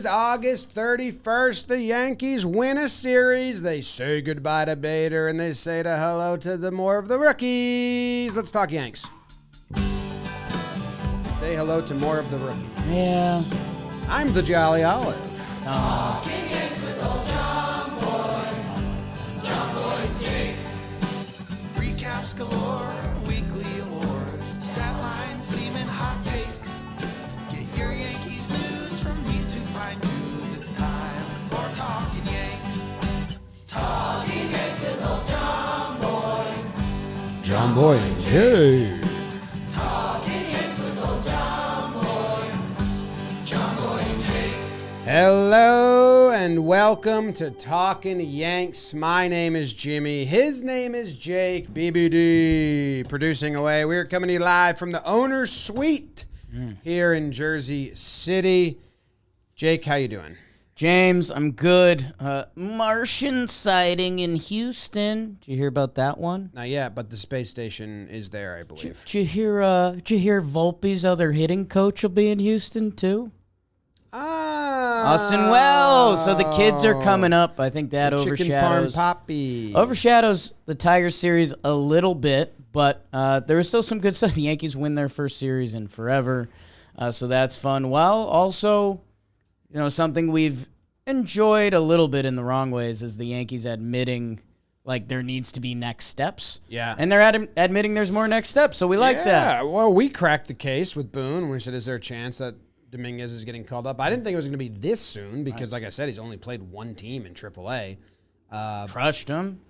August 31st. The Yankees win a series. They say goodbye to Bader, and they say hello to the more of the rookies. Let's talk Yanks. Say hello to more of the rookies. Yeah. I'm the Jolly Olive. Talking Yanks with old John Boy Jake. Recaps galore, weekly awards, stat lines, theme, and hot takes. Get your Yankees news from these two fine dudes. It's time for Talking Yanks. Talking Yanks with old John Boy and Jay. Talking Yanks with old John Boy and Jake. Hello and welcome to Talkin' Yanks. My name is Jimmy. His name is Jake. BBD producing away. We're coming to you live from the owner's suite here in Jersey City. Jake, how you doing? James, I'm good. Martian sighting in Houston. Did you hear about that one? Not yet, but the space station is there, I believe. Did you hear Volpe's other hitting coach will be in Houston too? Austin Wells. So the kids are coming up. I think that overshadows the Tigers series a little bit, but there was still some good stuff. The Yankees win their first series in forever, so that's fun. Well, also, something we've enjoyed a little bit in the wrong ways is the Yankees admitting like there needs to be next steps. Yeah. And they're admitting there's more next steps, so we like that. Yeah, well, we cracked the case with Boone. We said, is there a chance that Dominguez is getting called up? I didn't think it was going to be this soon because, like I said, he's only played one team in AAA. Crushed him,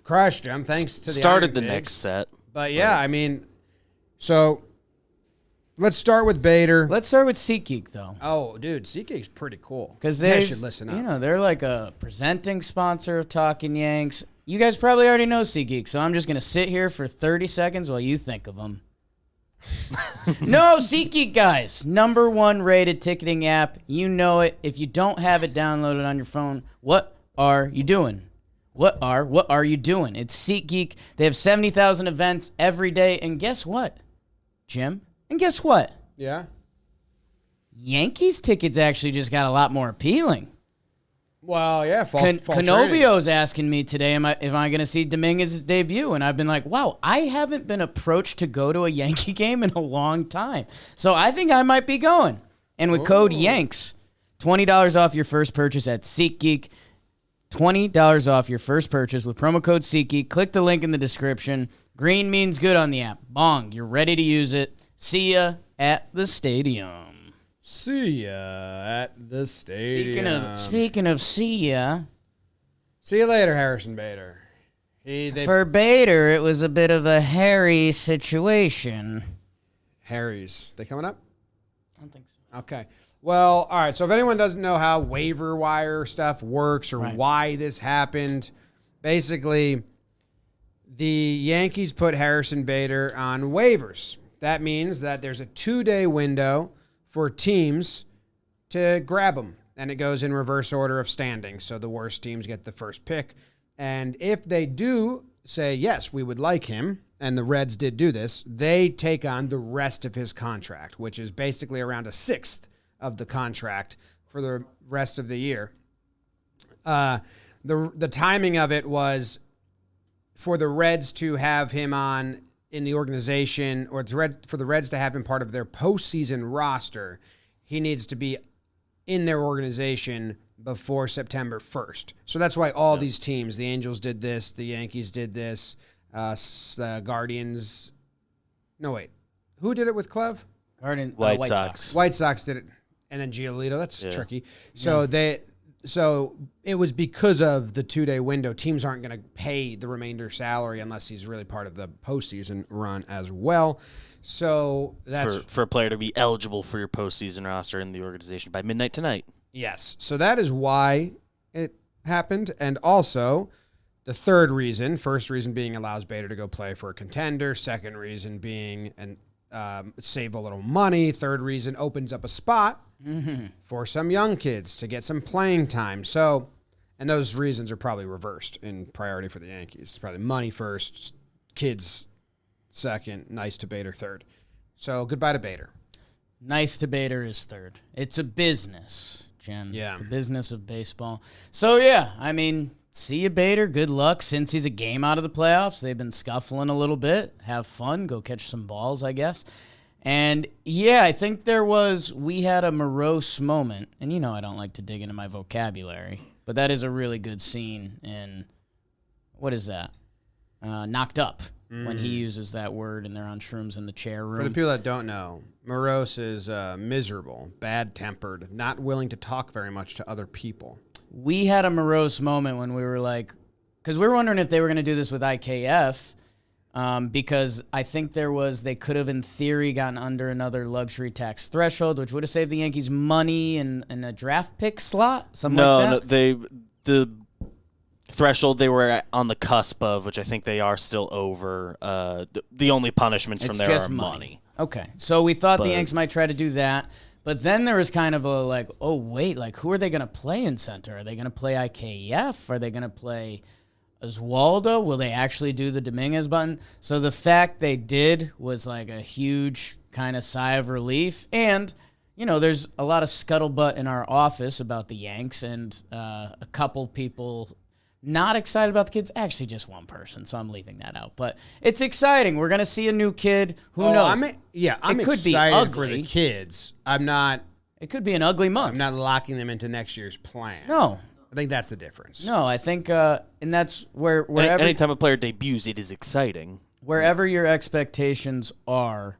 thanks to the started Iron the Pigs. next set. But, yeah, I mean, so let's start with Bader. Let's start with SeatGeek, though. Oh, dude, SeatGeek's pretty cool. Because they should listen up. They're like a presenting sponsor of Talking Yanks. You guys probably already know SeatGeek, so I'm just going to sit here for 30 seconds while you think of them. No, SeatGeek, guys. #1 rated ticketing app. You know it. If you don't have it downloaded on your phone, what are you doing? What are you doing? It's SeatGeek. They have 70,000 events every day. And guess what, Jim? And guess what? Yeah? Yankees tickets actually just got a lot more appealing. Well, yeah, fall trading. Canobio's asking me today, am I going to see Dominguez's debut? And I've been like, wow, I haven't been approached to go to a Yankee game in a long time. So I think I might be going. And with code YANKS, $20 off your first purchase at SeatGeek. $20 off your first purchase with promo code SeatGeek. Click the link in the description. Green means good on the app. Bong, you're ready to use it. See ya at the stadium. See ya at the stadium. Speaking of see ya. See you later, Harrison Bader. For Bader, it was a bit of a hairy situation. Harry's. They coming up? I don't think so. Okay. Well, all right. So if anyone doesn't know how waiver wire stuff works or why this happened, basically the Yankees put Harrison Bader on waivers. That means that there's a 2-day window for teams to grab him, and it goes in reverse order of standing. So the worst teams get the first pick. And if they do say, yes, we would like him, and the Reds did do this, they take on the rest of his contract, which is basically around a sixth of the contract for the rest of the year. The timing of it was for the Reds to have him on in the organization, or for the Reds to have him part of their postseason roster, he needs to be in their organization before September 1st. So that's why all these teams, the Angels did this, the Yankees did this, the Guardians. No, wait. Who did it with Clev? White Sox. White Sox did it. And then Giolito. That's tricky. So So it was because of the 2-day window. Teams aren't going to pay the remainder salary unless he's really part of the postseason run as well. So that's for a player to be eligible for your postseason roster in the organization by midnight tonight. Yes. So that is why it happened. And also the third reason, first reason being allows Bader to go play for a contender. Second reason being save a little money. Third reason opens up a spot for some young kids to get some playing time. So, and those reasons are probably reversed in priority for the Yankees. It's probably money first, kids second, nice to Bader third. So goodbye to Bader. Nice to Bader is third. It's a business, Jen. Yeah. The business of baseball. So, yeah, I mean, see you, Bader. Good luck. Since he's a game out of the playoffs, they've been scuffling a little bit. Have fun. Go catch some balls, I guess. And, yeah, I think we had a morose moment. And you know I don't like to dig into my vocabulary. But that is a really good scene in, what is that? Knocked Up. When he uses that word and they're on shrooms in the chair room. For the people that don't know, morose is miserable, bad-tempered, not willing to talk very much to other people. We had a morose moment when we were like, because we were wondering if they were going to do this with IKF, because I think they could have in theory gotten under another luxury tax threshold, which would have saved the Yankees money in a draft pick slot, something like that. No, the threshold they were on the cusp of, which I think they are still over. The only punishments from there are money. Okay, so we thought the Yanks might try to do that, but then there was kind of a like, oh wait, like who are they going to play in center? Are they going to play IKF? Are they going to play Oswaldo? Will they actually do the Dominguez button? So the fact they did was like a huge kind of sigh of relief. And you know, there's a lot of scuttlebutt in our office about the Yanks, and a couple people not excited about the kids. Actually, just one person, so I'm leaving that out. But it's exciting. We're going to see a new kid. Who knows? I'm could excited be ugly. for the kids. I'm not. It could be an ugly month. I'm not locking them into next year's plan. No. I think that's the difference. No, I think, and that's wherever. Anytime a player debuts, it is exciting. Wherever your expectations are,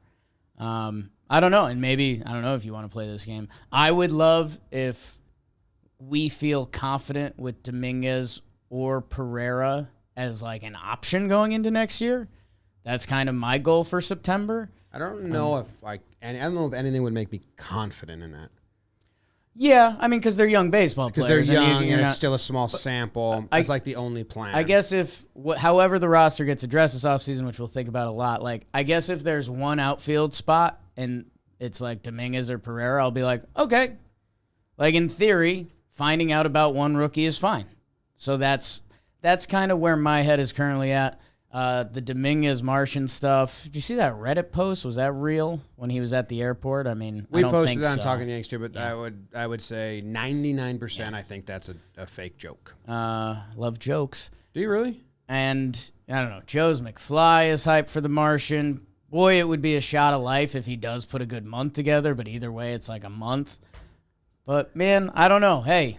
I don't know, and maybe, I don't know if you want to play this game. I would love if we feel confident with Dominguez or Pereira as like an option going into next year. That's kind of my goal for September. I don't know I don't know if anything would make me confident in that. Yeah, I mean, because they're young baseball players. Because they're young and not, it's still a small sample. It's like the only plan. I guess however the roster gets addressed this offseason, which we'll think about a lot, like I guess if there's one outfield spot and it's like Dominguez or Pereira, I'll be like, okay. Like in theory, finding out about one rookie is fine. So that's kind of where my head is currently at. The Dominguez Martian stuff. Did you see that Reddit post? Was that real when he was at the airport? I mean, we I don't posted think it on so. Talkin Yanks too, but yeah. I would say 99%. I think that's a fake joke. Love jokes. Do you really? And I don't know. Joe's McFly is hyped for the Martian. Boy, it would be a shot of life if he does put a good month together. But either way, it's like a month. But man, I don't know. Hey.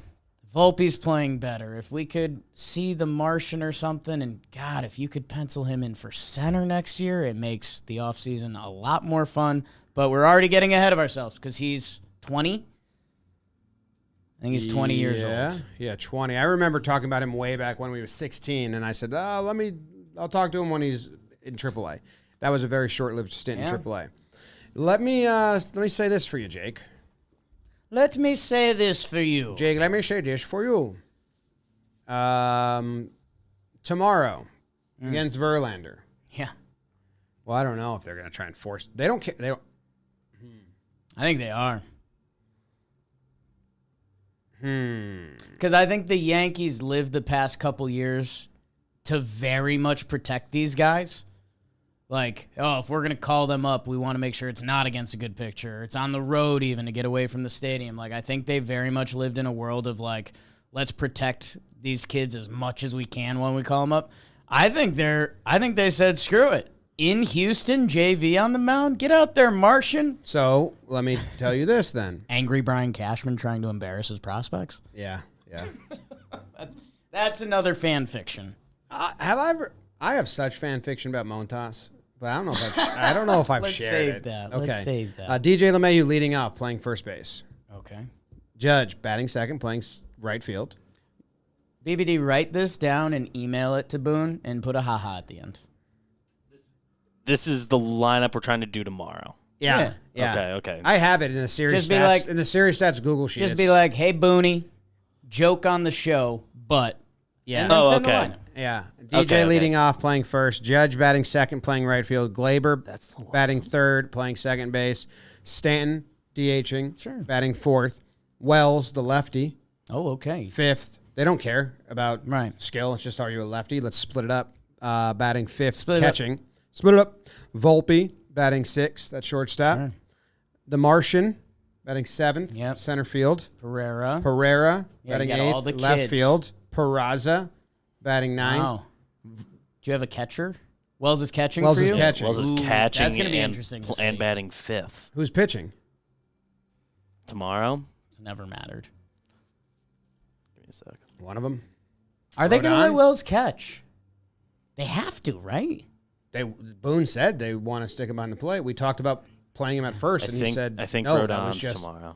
Volpe's playing better. If we could see the Martian or something, and God, if you could pencil him in for center next year, it makes the offseason a lot more fun. But we're already getting ahead of ourselves because he's 20. I think he's 20 years old. Yeah, 20. I remember talking about him way back when we were 16, and I said, I'll talk to him when he's in AAA. That was a very short-lived stint in AAA. Let me say this for you, Jake. Let me say this for you. Jake, let me say this for you. Tomorrow against Verlander. Yeah. Well, I don't know if they're going to try and force. They don't care. They don't. I think they are. Because I think the Yankees lived the past couple years to very much protect these guys. Like, if we're going to call them up, we want to make sure it's not against a good pitcher. It's on the road even to get away from the stadium. Like, I think they very much lived in a world of, like, let's protect these kids as much as we can when we call them up. I think they said, screw it. In Houston, JV on the mound. Get out there, Martian. So, let me tell you this then. Angry Brian Cashman trying to embarrass his prospects. Yeah. That's another fan fiction. I have such fan fiction about Montas. But I don't know if I've Let's shared save it. that. Okay. Let's save that. DJ LeMahieu leading off, playing first base. Okay. Judge batting second, playing right field. BBD, write this down and email it to Boone and put a haha at the end. This is the lineup we're trying to do tomorrow. Yeah. Okay. I have it in the series Just be stats. like- In the series stats Google sheet. Just be like, hey, Booney, joke on the show, but. Yeah. And then send the okay. lineup. Yeah. DJ leading off, playing first. Judge batting second, playing right field. Gleyber batting third, playing second base. Stanton DHing, batting fourth. Wells, the lefty, Oh, okay. fifth. They don't care about Right. skill. It's just, are you a lefty? Let's split it up. Batting fifth, Split it up. catching. Split it up. Volpe batting sixth, that's shortstop. Sure. The Martian batting 7th. Yep. Center field. Pereira. Yeah, batting you got all 8th. the Left kids. field. Peraza, batting 9th. Wow. Do you have a catcher? Wells is catching Wells for is you? catching. Wells is Ooh, catching that's gonna be and, interesting to and see. batting 5th. Who's pitching? Tomorrow? It's never mattered. Give me a sec. One of them. Are they going to Rodon? let Wells catch? They have to, right? Boone said they want to stick him on the plate. We talked about playing him at first, and he said, I think no, that was Rodon's just... tomorrow.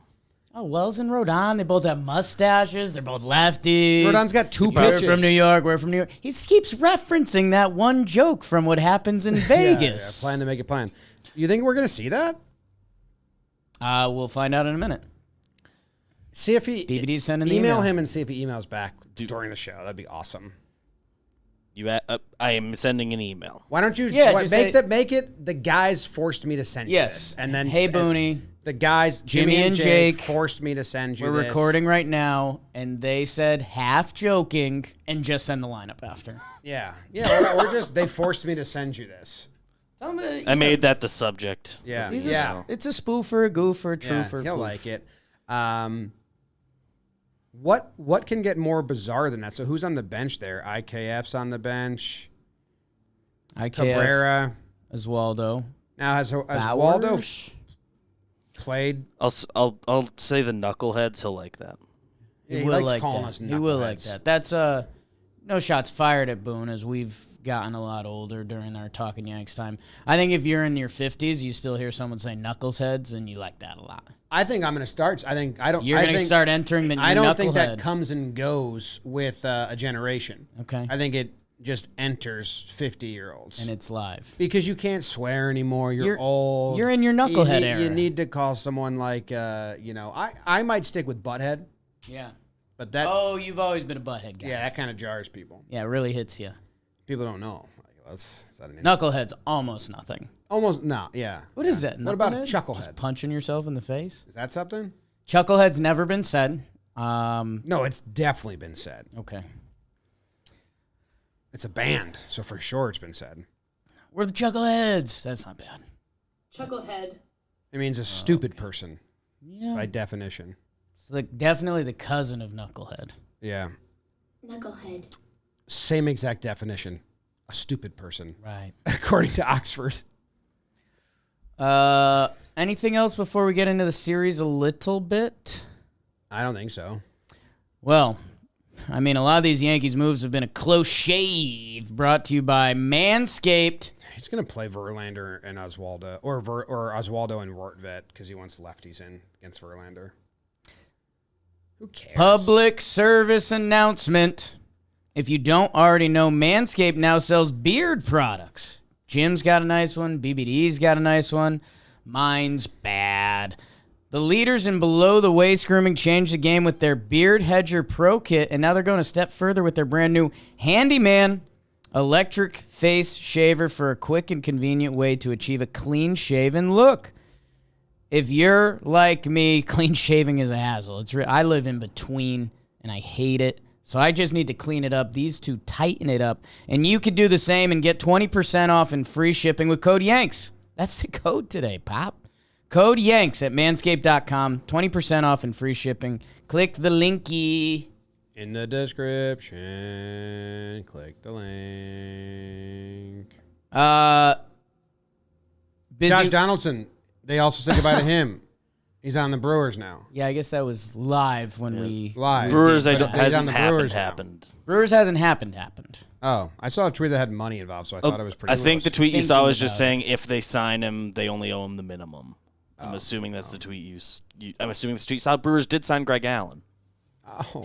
Oh, Wells and Rodon, they both have mustaches. They're both lefties. Rodon's got 2 We're pitches. from New York. We're from New York. He keeps referencing that one joke from what happens in Vegas. Yeah, plan to make it plan. You think we're going to see that? We'll find out in a minute. See if he... DVD's sending the email email. him and see if he emails back during the show. That'd be awesome. I am sending an email. Why don't you just make it the guys forced me to send you Yes. this. And then Hey, Booney. The guys, Jimmy and Jake forced me to send you We're this. recording right now, and they said half joking and just send the lineup after. Yeah. Yeah, or just they forced me to send you this. Tell me, I made that the subject. Yeah. He's yeah. it's a spoofer, a goofer, a Yeah, troofer. he'll poof. like it. What can get more bizarre than that? So who's on the bench there? IKF's on the bench. IKF, Cabrera. Oswaldo. Now has Waldo Bowers? played? I'll say the knuckleheads. He'll like that. Yeah, He he will likes like calling that. us He will like knuckleheads. that. That's no shots fired at Boone as we've gotten a lot older during our Talkin' Yanks time. I think if you're in your 50s, you still hear someone say knuckleheads, and you like that a lot. I think I'm going to start. You're going to start entering the new I don't think that knucklehead. comes and goes with a generation. Okay. I think it just enters 50-year-olds. And it's live. Because you can't swear anymore. You're old. You're in your knucklehead era. You need to call someone like, I might stick with butthead, Yeah. but that, Oh, you've always been a butthead guy. that kind of jars people. Yeah, it really hits you. People don't know. Like, is that an Knucklehead's almost nothing. Almost, no, yeah. What is that? What about a knucklehead? chucklehead? Just punching yourself in the face? Is that something? Chucklehead's never been said. No, it's definitely been said. Okay. It's a band, so for sure it's been said. We're the Chuckleheads. That's not bad. Chucklehead. It means a stupid person Yeah. by definition. It's definitely the cousin of Knucklehead. Yeah. Knucklehead. Same exact definition. A stupid person, Right. according to Oxford. Anything else before we get into the series a little bit? I don't think so. Well, I mean, a lot of these Yankees moves have been a close shave. Brought to you by Manscaped. He's going to play Verlander and Oswaldo, or Oswaldo and Rortvet, because he wants lefties in against Verlander. Who cares? Public service announcement. If you don't already know, Manscaped now sells beard products. Jim's got a nice one. BBD's got a nice one. Mine's bad. The leaders in below-the-waist grooming changed the game with their Beard Hedger Pro Kit, and now they're going a step further with their brand new Handyman electric face shaver for a quick and convenient way to achieve a clean-shaven look. If you're like me, clean shaving is a hassle. I live in between, and I hate it. So I just need to clean it up. These two tighten it up. And you could do the same and get 20% off and free shipping with code YANKS. That's the code today, Pop. Code YANKS at manscaped.com. 20% off and free shipping. Click the linky. In the description, click the link. Busy. Josh Donaldson, they also said goodbye to him. He's on the Brewers now. Yeah, I guess that was live when we... Live. Brewers But he's on hasn't the happened. Brewers now. Happened. Brewers hasn't happened. Oh, I saw a tweet that had money involved, so I thought it was pretty I think the loose. tweet you saw Thinking was just about saying if they sign him, they only owe him the minimum. I'm assuming that's the tweet I'm assuming the tweet you saw. Brewers did sign Greg Allen. Oh.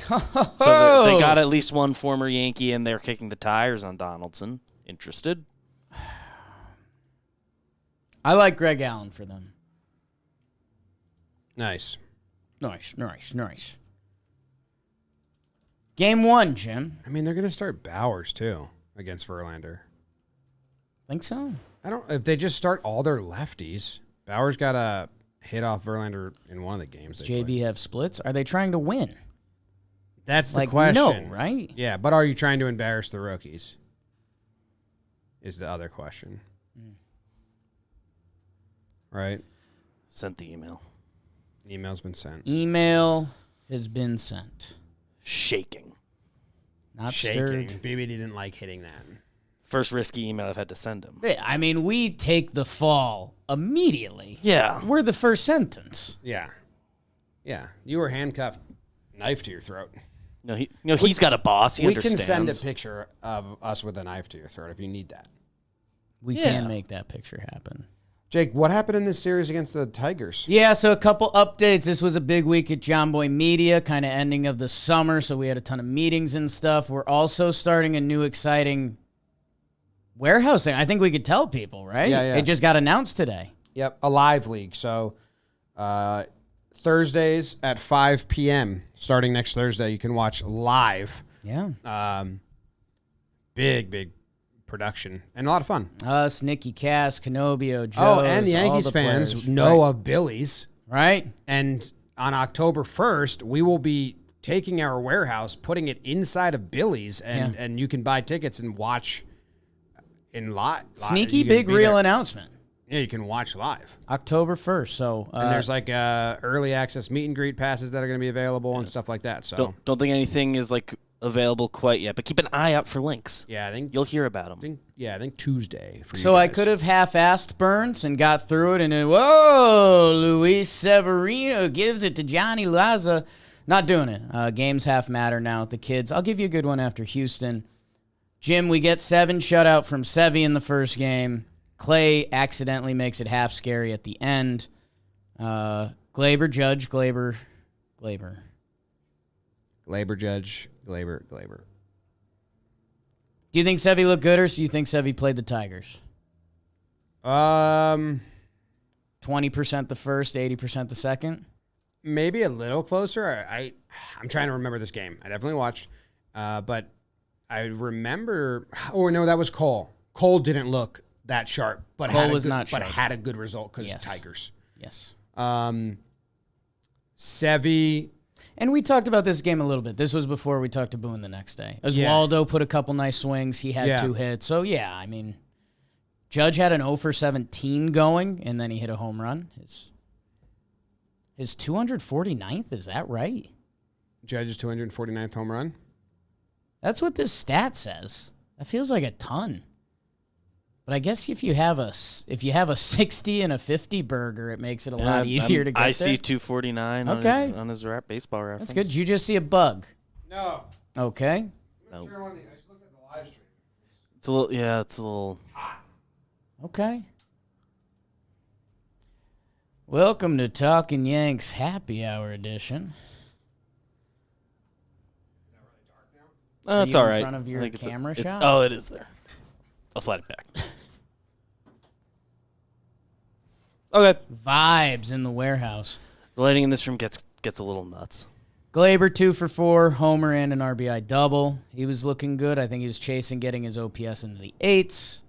So they got at least one former Yankee, and they're kicking the tires on Donaldson. Interested? I like Greg Allen for them. Nice. Nice. Game 1, Jim. I mean, they're going to start Bowers, too, against Verlander. Think so? If they just start all their lefties, Bowers got a hit off Verlander in one of the games. They played. JB have splits? Are they trying to win? That's the Like, question. no, right? Yeah, but are you trying to embarrass the rookies? Is the other question. Right? Sent the email. Email's been sent. Email has been sent. Shaking. Not Shaking. stirred. BB didn't like hitting that. First risky email I've had to send him. I mean, we take the fall immediately. Yeah. We're the first sentence. Yeah. Yeah. You were handcuffed, knife to your throat. No, he's got a boss. He we understands. can send a picture of us with a knife to your throat if you need that. We can make that picture happen. Jake, what happened in this series against the Tigers? Yeah, so a couple updates. This was a big week at John Boy Media, kind of ending of the summer, so we had a ton of meetings and stuff. We're also starting a new exciting warehousing. I think we could tell people, right? Yeah. It just got announced today. Yep, a live league. So Thursdays at 5 p.m., starting next Thursday, you can watch live. Yeah. Big production and a lot of fun. Us, Nicky Cass, Canobio, Joe. And the Yankees fans players. know of Billy's. Right? And on October 1st, we will be taking our warehouse, putting it inside of Billy's, and you can buy tickets and watch in live. Sneaky big real announcement. Yeah, you can watch live. October 1st. So And there's like early access meet and greet passes that are going to be available and stuff like that. So Don't think anything is like available quite yet, but keep an eye out for links. yeah, I think You'll hear about them. I think Tuesday. For So you I guys. could have half-assed Burns and got through it, and then, whoa, Luis Severino gives it to Johnny Laza. Not doing it. Games half matter now with the kids. I'll give you a good one after Houston. Jim, we get 7 shutout from Sevy in the first game. Clay accidentally makes it half scary at the end. Gleyber, Judge, Gleyber. Gleyber, Judge, Gleyber. Do you think Sevy looked good, or do you think Sevy played the Tigers? 20% the first, 80% the second? Maybe a little closer. I'm trying to remember this game. I definitely watched, but I remember. Oh no, that was Cole. Cole didn't look that sharp, but Cole was not sharp. But had a good result because Yes. Tigers. Yes. Sevy. And we talked about this game a little bit. This was before we talked to Boone the next day. Oswaldo put a couple nice swings. He had 2 hits. So, yeah, I mean, Judge had an 0 for 17 going, and then he hit a home run. His 249th, is that right? Judge's 249th home run. That's what this stat says. That feels like a ton. But I guess if you have a 60 and a 50 burger, it makes it a lot easier to get I there. see 249 Okay. on his baseball reference. That's good. Did you just see a bug? No. Okay. I just looked at the live stream. It's a little, yeah, it's a little. Okay. Welcome to Talkin' Yanks Happy Hour Edition. It's you all in right. front of your I think camera it's shot? Oh, it is there. I'll slide it back. Okay. Vibes in the warehouse. The lighting in this room gets a little nuts. Gleyber 2 for 4, homer and an RBI double. He was looking good. I think he was chasing getting his OPS into the 8s.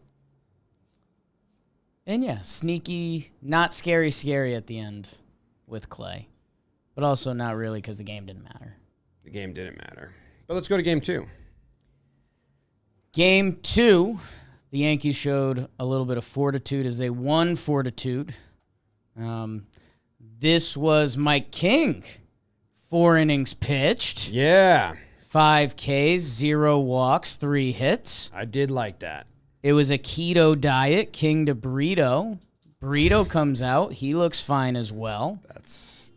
And yeah, sneaky, not scary at the end with Clay. But also not really because the game didn't matter. The game didn't matter. But let's go to game 2. Game 2, the Yankees showed a little bit of fortitude as they won Fortitude. This was Mike King. 4 innings pitched. Yeah. 5 Ks, 0 walks, 3 hits. I did like that. It was a keto diet, King to Brito. Brito comes out. He looks fine as well.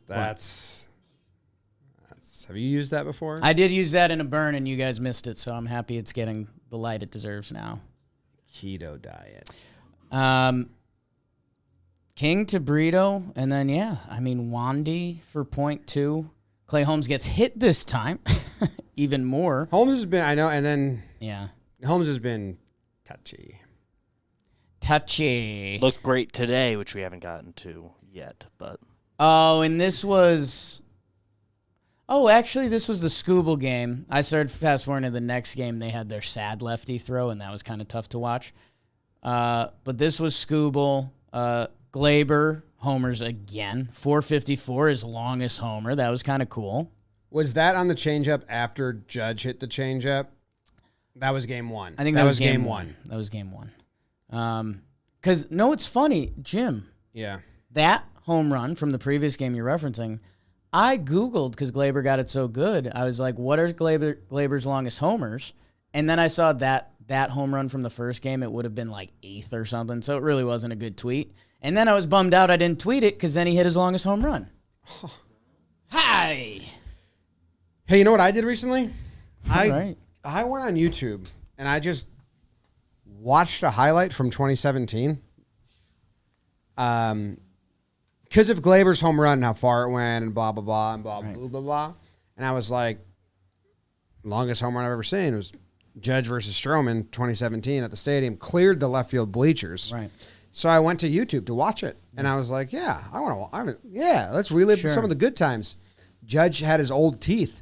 That's. Have you used that before? I did use that in a burn, and you guys missed it, so I'm happy it's getting the light it deserves now. Keto diet. King to Brito, and then, yeah, I mean, Wandy for .2. Clay Holmes gets hit this time, even more. Holmes has been, I know, and then Yeah. Holmes has been Touchy. Looked great today, which we haven't gotten to yet, but Oh, and this was... Oh, actually, this was the Scooble game. I started fast-forwarding to the next game. They had their sad lefty throw, and that was kind of tough to watch. But this was Scooble. Gleyber homers again. 454, his longest homer. That was kind of cool. Was that on the changeup after Judge hit the changeup? That was game 1. I think that was game one. That was game 1. Because, no, it's funny, Jim. Yeah. That home run from the previous game you're referencing, I Googled, because Gleyber got it so good, I was like, what are Gleyber's longest homers? And then I saw that home run from the first game, it would have been like 8th or something, so it really wasn't a good tweet. And then I was bummed out I didn't tweet it, because then he hit his longest home run. Hi! Hey, you know what I did recently? Right. I went on YouTube, and I just watched a highlight from 2017. Because of Gleyber's home run and how far it went and blah, blah, blah, and blah, blah, blah, blah. And I was like, longest home run I've ever seen was Judge versus Stroman, 2017 at the stadium, cleared the left field bleachers. Right. So I went to YouTube to watch it, and I was like, yeah, let's relive some of the good times. Judge had his old teeth.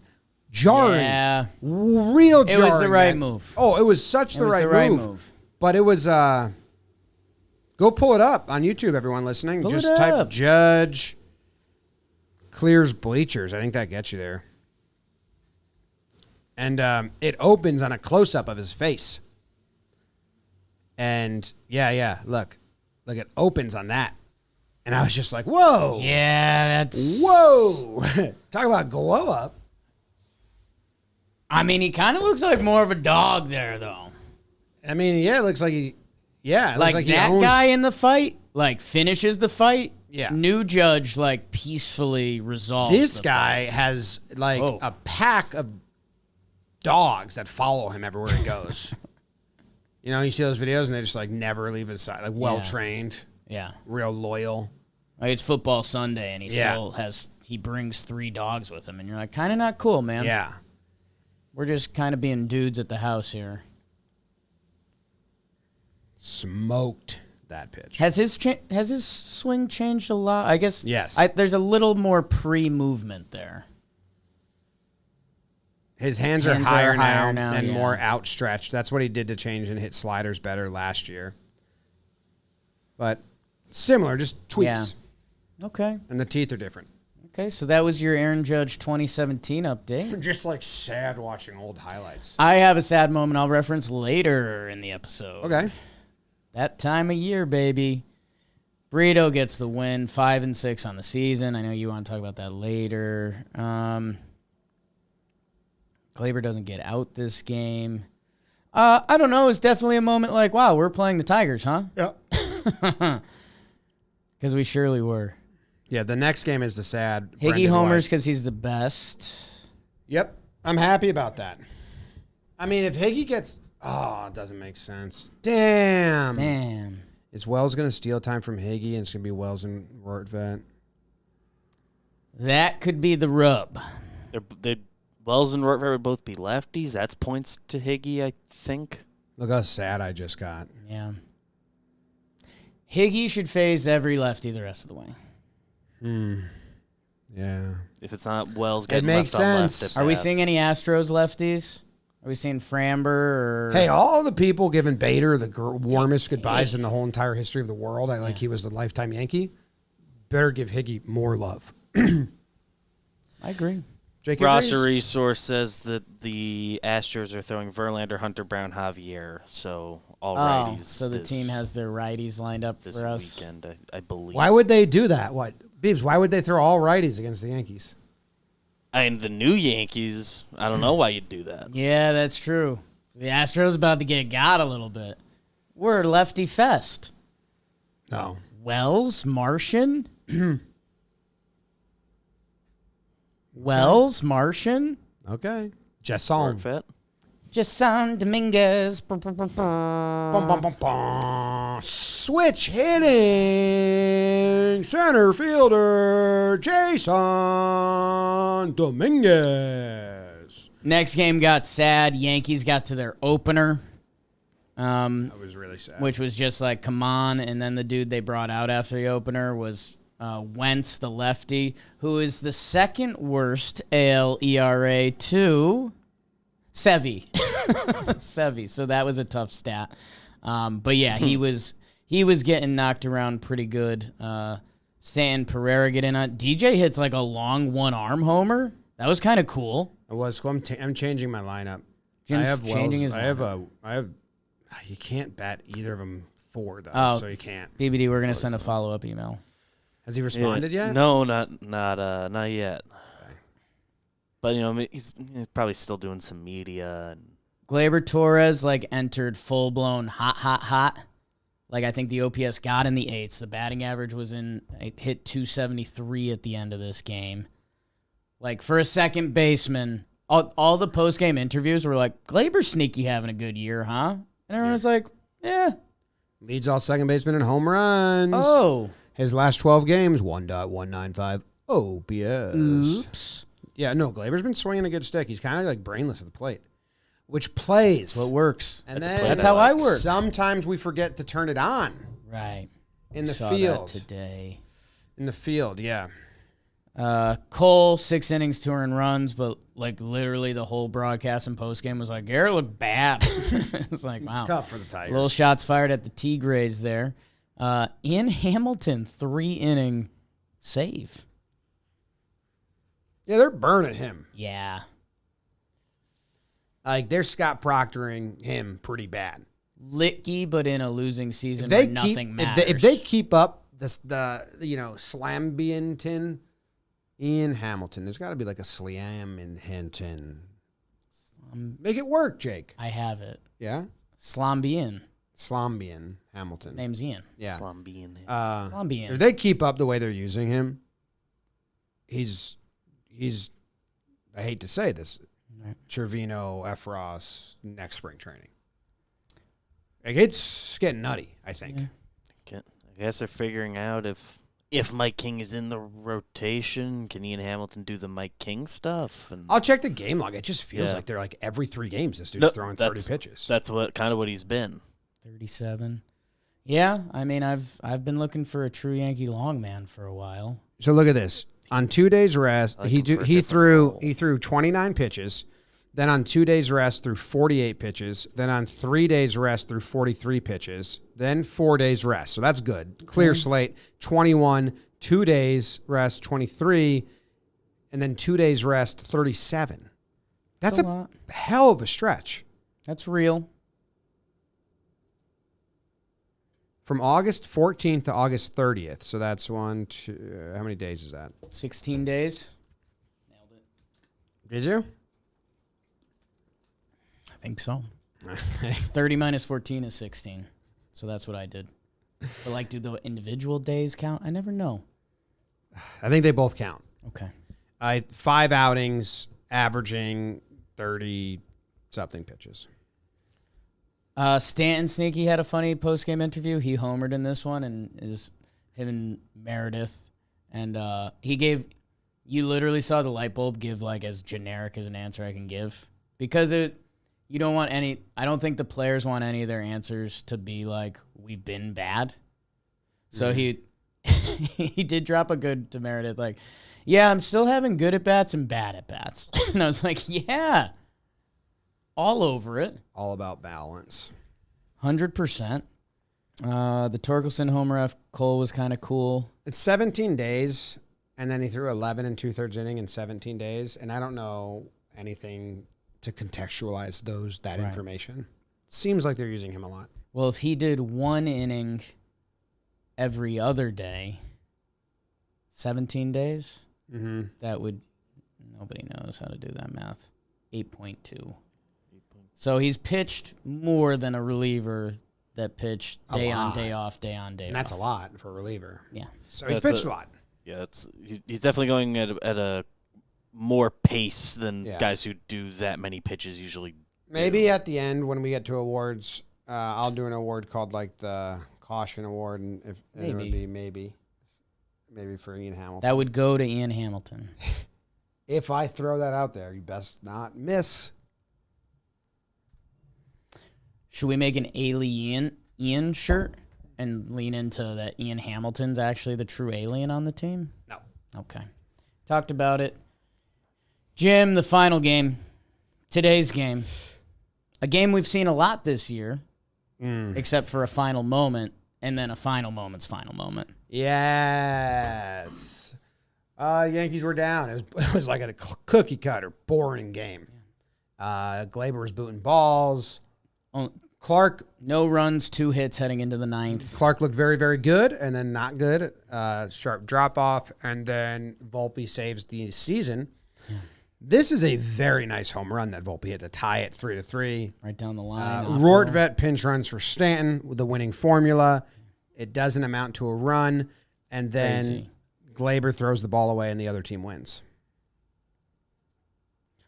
Jarring. Yeah. Real jarring. It was the right man. move. Oh, it was such the right move. But it was, go pull it up on YouTube, everyone listening. Pull Just it type up. Judge clears bleachers. I think that gets you there. And it opens on a close-up of his face. And, look, it opens on that. And I was just like, whoa. Yeah, that's... Whoa. Talk about glow-up. I mean, he kind of looks like more of a dog there, though. I mean, it looks like he... Yeah, it like looks like that he owns... guy in the fight, like, finishes the fight. Yeah. New Judge, like, peacefully resolves This the guy fight. has, like, a pack of dogs that follow him everywhere he goes. You know, you see those videos, and they just, like, never leave his side. Like, well-trained. Yeah. Real loyal. Like, it's football Sunday, and he still has... He brings 3 dogs with him, and you're like, kind of not cool, man. Yeah. We're just kind of being dudes at the house here. Smoked that pitch. Has his swing changed a lot? I guess Yes. There's a little more pre-movement there. His hands are higher now and more outstretched. That's what he did to change and hit sliders better last year. But similar, just tweaks. Yeah. Okay. And the teeth are different. Okay, so that was your Aaron Judge 2017 update. Just like sad watching old highlights. I have a sad moment I'll reference later in the episode. Okay. That time of year, baby. Brito gets the win, 5-6 on the season. I know you want to talk about that later. Gleyber doesn't get out this game. I don't know. It's definitely a moment like, wow, we're playing the Tigers, huh? Yeah. Because we surely were. Yeah, the next game is the sad. Higgy Brendan homers White. because he's the best. Yep. I'm happy about that. I mean, if Higgy gets... Oh, it doesn't make sense. Damn. Is Wells going to steal time from Higgy and it's going to be Wells and Rortvet? That could be the rub. Wells and Rortvet would both be lefties. That's points to Higgy, I think. Look how sad I just got. Yeah. Higgy should phase every lefty the rest of the way. Yeah. If it's not Wells getting makes left on left sense. at Are we bats. seeing any Astros lefties? Are we seeing Framber or... Hey, all the people giving Bader the warmest goodbyes in the whole entire history of the world, like he was a lifetime Yankee, better give Higgy more love. I agree. Jake Roster agrees? Resource says that the Astros are throwing Verlander, Hunter Brown, Javier. So all righties. So the team has their righties lined up this for us. weekend, I believe. Why would they do that? What? Beebs, why would they throw all righties against the Yankees? And the new Yankees, I don't know why you'd do that. Yeah, that's true. The Astros about to get got a little bit. We're lefty fest. No. Wells, Martian. Wells, Martian. Okay. Jasson. Rortvet. Jasson, Dominguez. Bum, bum, bum, bum. Switch hitting. Center fielder Jasson Dominguez. Next game got sad. Yankees got to their opener. That was really sad. Which was just like, come on. And then the dude they brought out after the opener was Wentz, the lefty, who is the second worst AL ERA to Sevy. So that was a tough stat. But yeah, he was getting knocked around pretty good. Stanton, Pereira get in on. DJ hits like a long one-arm homer. That was kind of cool. It was cool. I'm changing my lineup. Jim's I have changing Wells. his I have. You can't bet either of them 4 though, Oh. so you can't. BBD, we're gonna send a follow-up email. Has he responded yet? No, not yet. Okay. But he's probably still doing some media. And Gleyber Torres entered full blown hot. I think the OPS got in the 8s. The batting average it hit 273 at the end of this game. For a second baseman, all the post game interviews were Gleyber sneaky having a good year, huh? And everyone's yeah. Leads all second basemen in home runs. Oh. His last 12 games, 1.195 OPS. Oops. Yeah, no, Gleyber's been swinging a good stick. He's kind of brainless at the plate, which plays. What works. And then That's how I work. Sometimes we forget to turn it on. Right. In the Saw field. that today. In the field, yeah. Cole, 6 innings, 2 earned runs, but literally the whole broadcast and postgame was Garrett looked bad. It's wow. It's tough for the Tigers. Little shots fired at the Tigres there. Ian Hamilton, 3-inning save. Yeah, they're burning him. Yeah. They're Scott Proctoring him pretty bad. Litke, but in a losing season where nothing matters. If they keep up the SlambIan Ian Hamilton, there's got to be a SlambIan Hamilton. Make it work, Jake. I have it. Yeah? SlambIan Hamilton. Name's Ian. Yeah. SlambIan. SlambIan. If they keep up the way they're using him, he's I hate to say this, Severino, Efros, next spring training. It's getting nutty, I think. I guess they're figuring out if Mike King is in the rotation, can Ian Hamilton do the Mike King stuff? And I'll check the game log. It just feels like they're every 3 games this dude's throwing 30 pitches. That's what he's been. 37. Yeah, I've been looking for a true Yankee longman for a while. So look at this. On 2 days rest, he threw 29 pitches. Then on 2 days rest, threw 48 pitches. Then on 3 days rest, threw 43 pitches. Then 4 days rest. So that's good. Clear slate, 21. 2 days rest, 23. And then 2 days rest, 37. That's a lot. Hell of a stretch. That's real. From August 14th to August 30th. So that's 1, 2, how many days is that? 16 days. Nailed it. Did you? I think so. 30 minus 14 is 16. So that's what I did. But do the individual days count? I never know. I think they both count. Okay. 5 outings, averaging 30-something pitches. Stanton Sneaky had a funny post-game interview. He homered in this one, and is him and Meredith. And you literally saw the light bulb give as generic as an answer I can give. Because you don't want I don't think the players want any of their answers to be we've been bad. So he did drop a good to Meredith, yeah, I'm still having good at-bats and bad at-bats. And I was yeah. All over it. All about balance. 100%. The Torkelson home ref, Cole was kind of cool. It's 17 days, and then he threw 11 2/3 inning in 17 days, and I don't know anything to contextualize that information. Seems like they're using him a lot. Well, if he did 1 inning every other day, 17 days, that would, nobody knows how to do that math, 8.2. So he's pitched more than a reliever that pitched day on, day off, day on, day off. And that's a lot for a reliever. Yeah. So he's pitched a lot. Yeah, he's definitely going at a more pace than guys who do that many pitches usually. Maybe at the end when we get to awards, I'll do an award called the caution award, and it would be maybe for Ian Hamilton. That would go to Ian Hamilton. If I throw that out there, you best not miss. Should we make an alien Ian shirt and lean into that Ian Hamilton's actually the true alien on the team? No. Okay. Talked about it. Jim, the final game. Today's game. A game we've seen a lot this year, except for a final moment, and then a final moment's final moment. Yes. Yankees were down. It was like a cookie cutter, boring game. Gleyber was booting balls. Clark No runs, 2 hits heading into the 9th. Clark looked very, very good, and then not good. Sharp drop off, and then Volpe saves the season. Yeah. This is a very nice home run that Volpe hit to tie it 3-3. Right down the line. Rortvedt pinch runs for Stanton with the winning formula. It doesn't amount to a run, and then Gleyber throws the ball away, and the other team wins.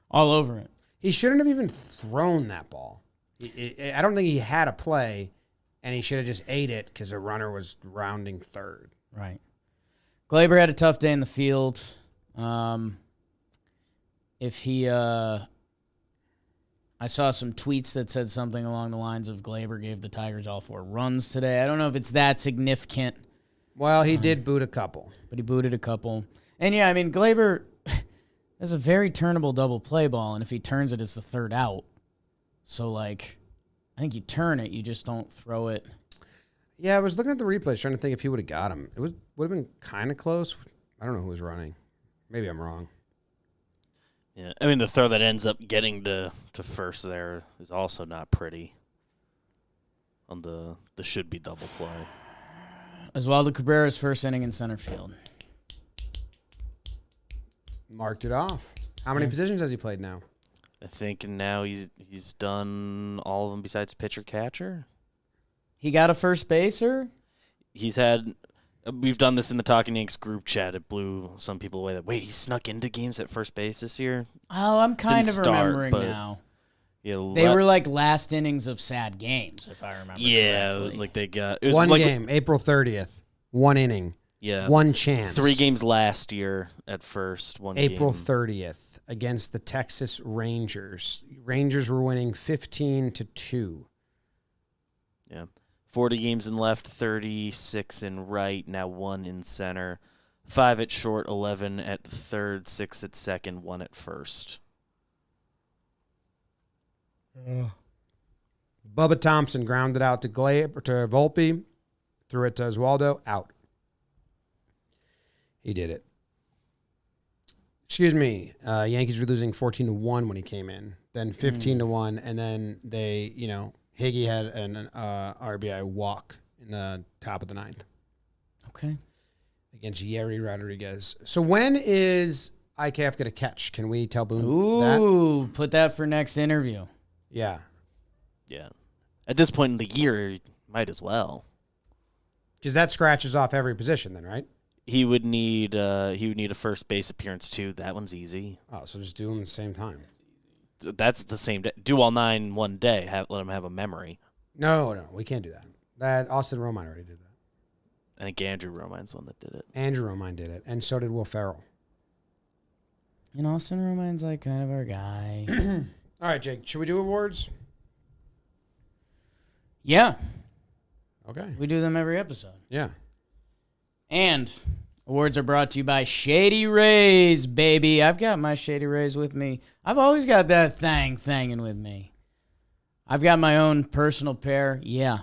All over it. He shouldn't have even thrown that ball. I don't think he had a play, and he should have just ate it because a runner was rounding third. Right. Gleyber had a tough day in the field. I saw some tweets that said something along the lines of Gleyber gave the Tigers all 4 runs today. I don't know if it's that significant. Well, he did boot a couple. But he booted a couple. And, yeah, I mean, Gleyber has a very turnable double play ball, and if he turns it, it's the 3rd out. So, like, I think you turn it, you just don't throw it. Yeah, I was looking at the replays trying to think if he would have got him. It would have been kind of close. I don't know who was running. Maybe I'm wrong. Yeah, I mean, the throw that ends up getting to first there is also not pretty on the should-be double play. Oswaldo Cabrera's first inning in center field. Marked it off. How many positions has he played now? I think now he's done all of them besides pitcher catcher. He got a first baser? He's had. We've done this in the Talkin Yanks group chat. It blew some people away. That wait, he snuck into games at first base this year. Oh, I'm kind of remembering now. Yeah, they were like last innings of sad games, if I remember. Yeah, correctly. like they got it was one like, game, April 30th, 1 inning. Yeah, 1 chance. 3 games last year at first. April game. 30th against the Texas Rangers. Rangers were winning 15-2. Yeah. 40 games in left, 36 in right, now 1 in center, 5 at short, 11 at third, 6 at second, 1 at first. Bubba Thompson grounded out to Volpe, threw it to Oswaldo, out. He did it. Excuse me. Yankees were losing 14-1 when he came in, then 15-1, and then they, Higgy had an RBI walk in the top of the 9th. Okay. Against Jhony Rodriguez. So when is IKF going to catch? Can we tell Boone Ooh, that? Put that for next interview. Yeah. Yeah. At this point in the year, might as well. Because that scratches off every position then, right? He would need a first base appearance too. That one's easy. Oh, so just do them at the same time. That's the same day. Do all 9 one day. Let him have a memory. No, we can't do that. That Austin Romine already did that. I think Andrew Romine's the one that did it. Andrew Romine did it, and so did Will Ferrell. And Austin Romine's like kind of our guy. All right, Jake, should we do awards? Yeah. Okay. We do them every episode. Yeah. And awards are brought to you by Shady Rays, baby. I've got my Shady Rays with me. I've always got that thangin' with me. I've got my own personal pair. Yeah,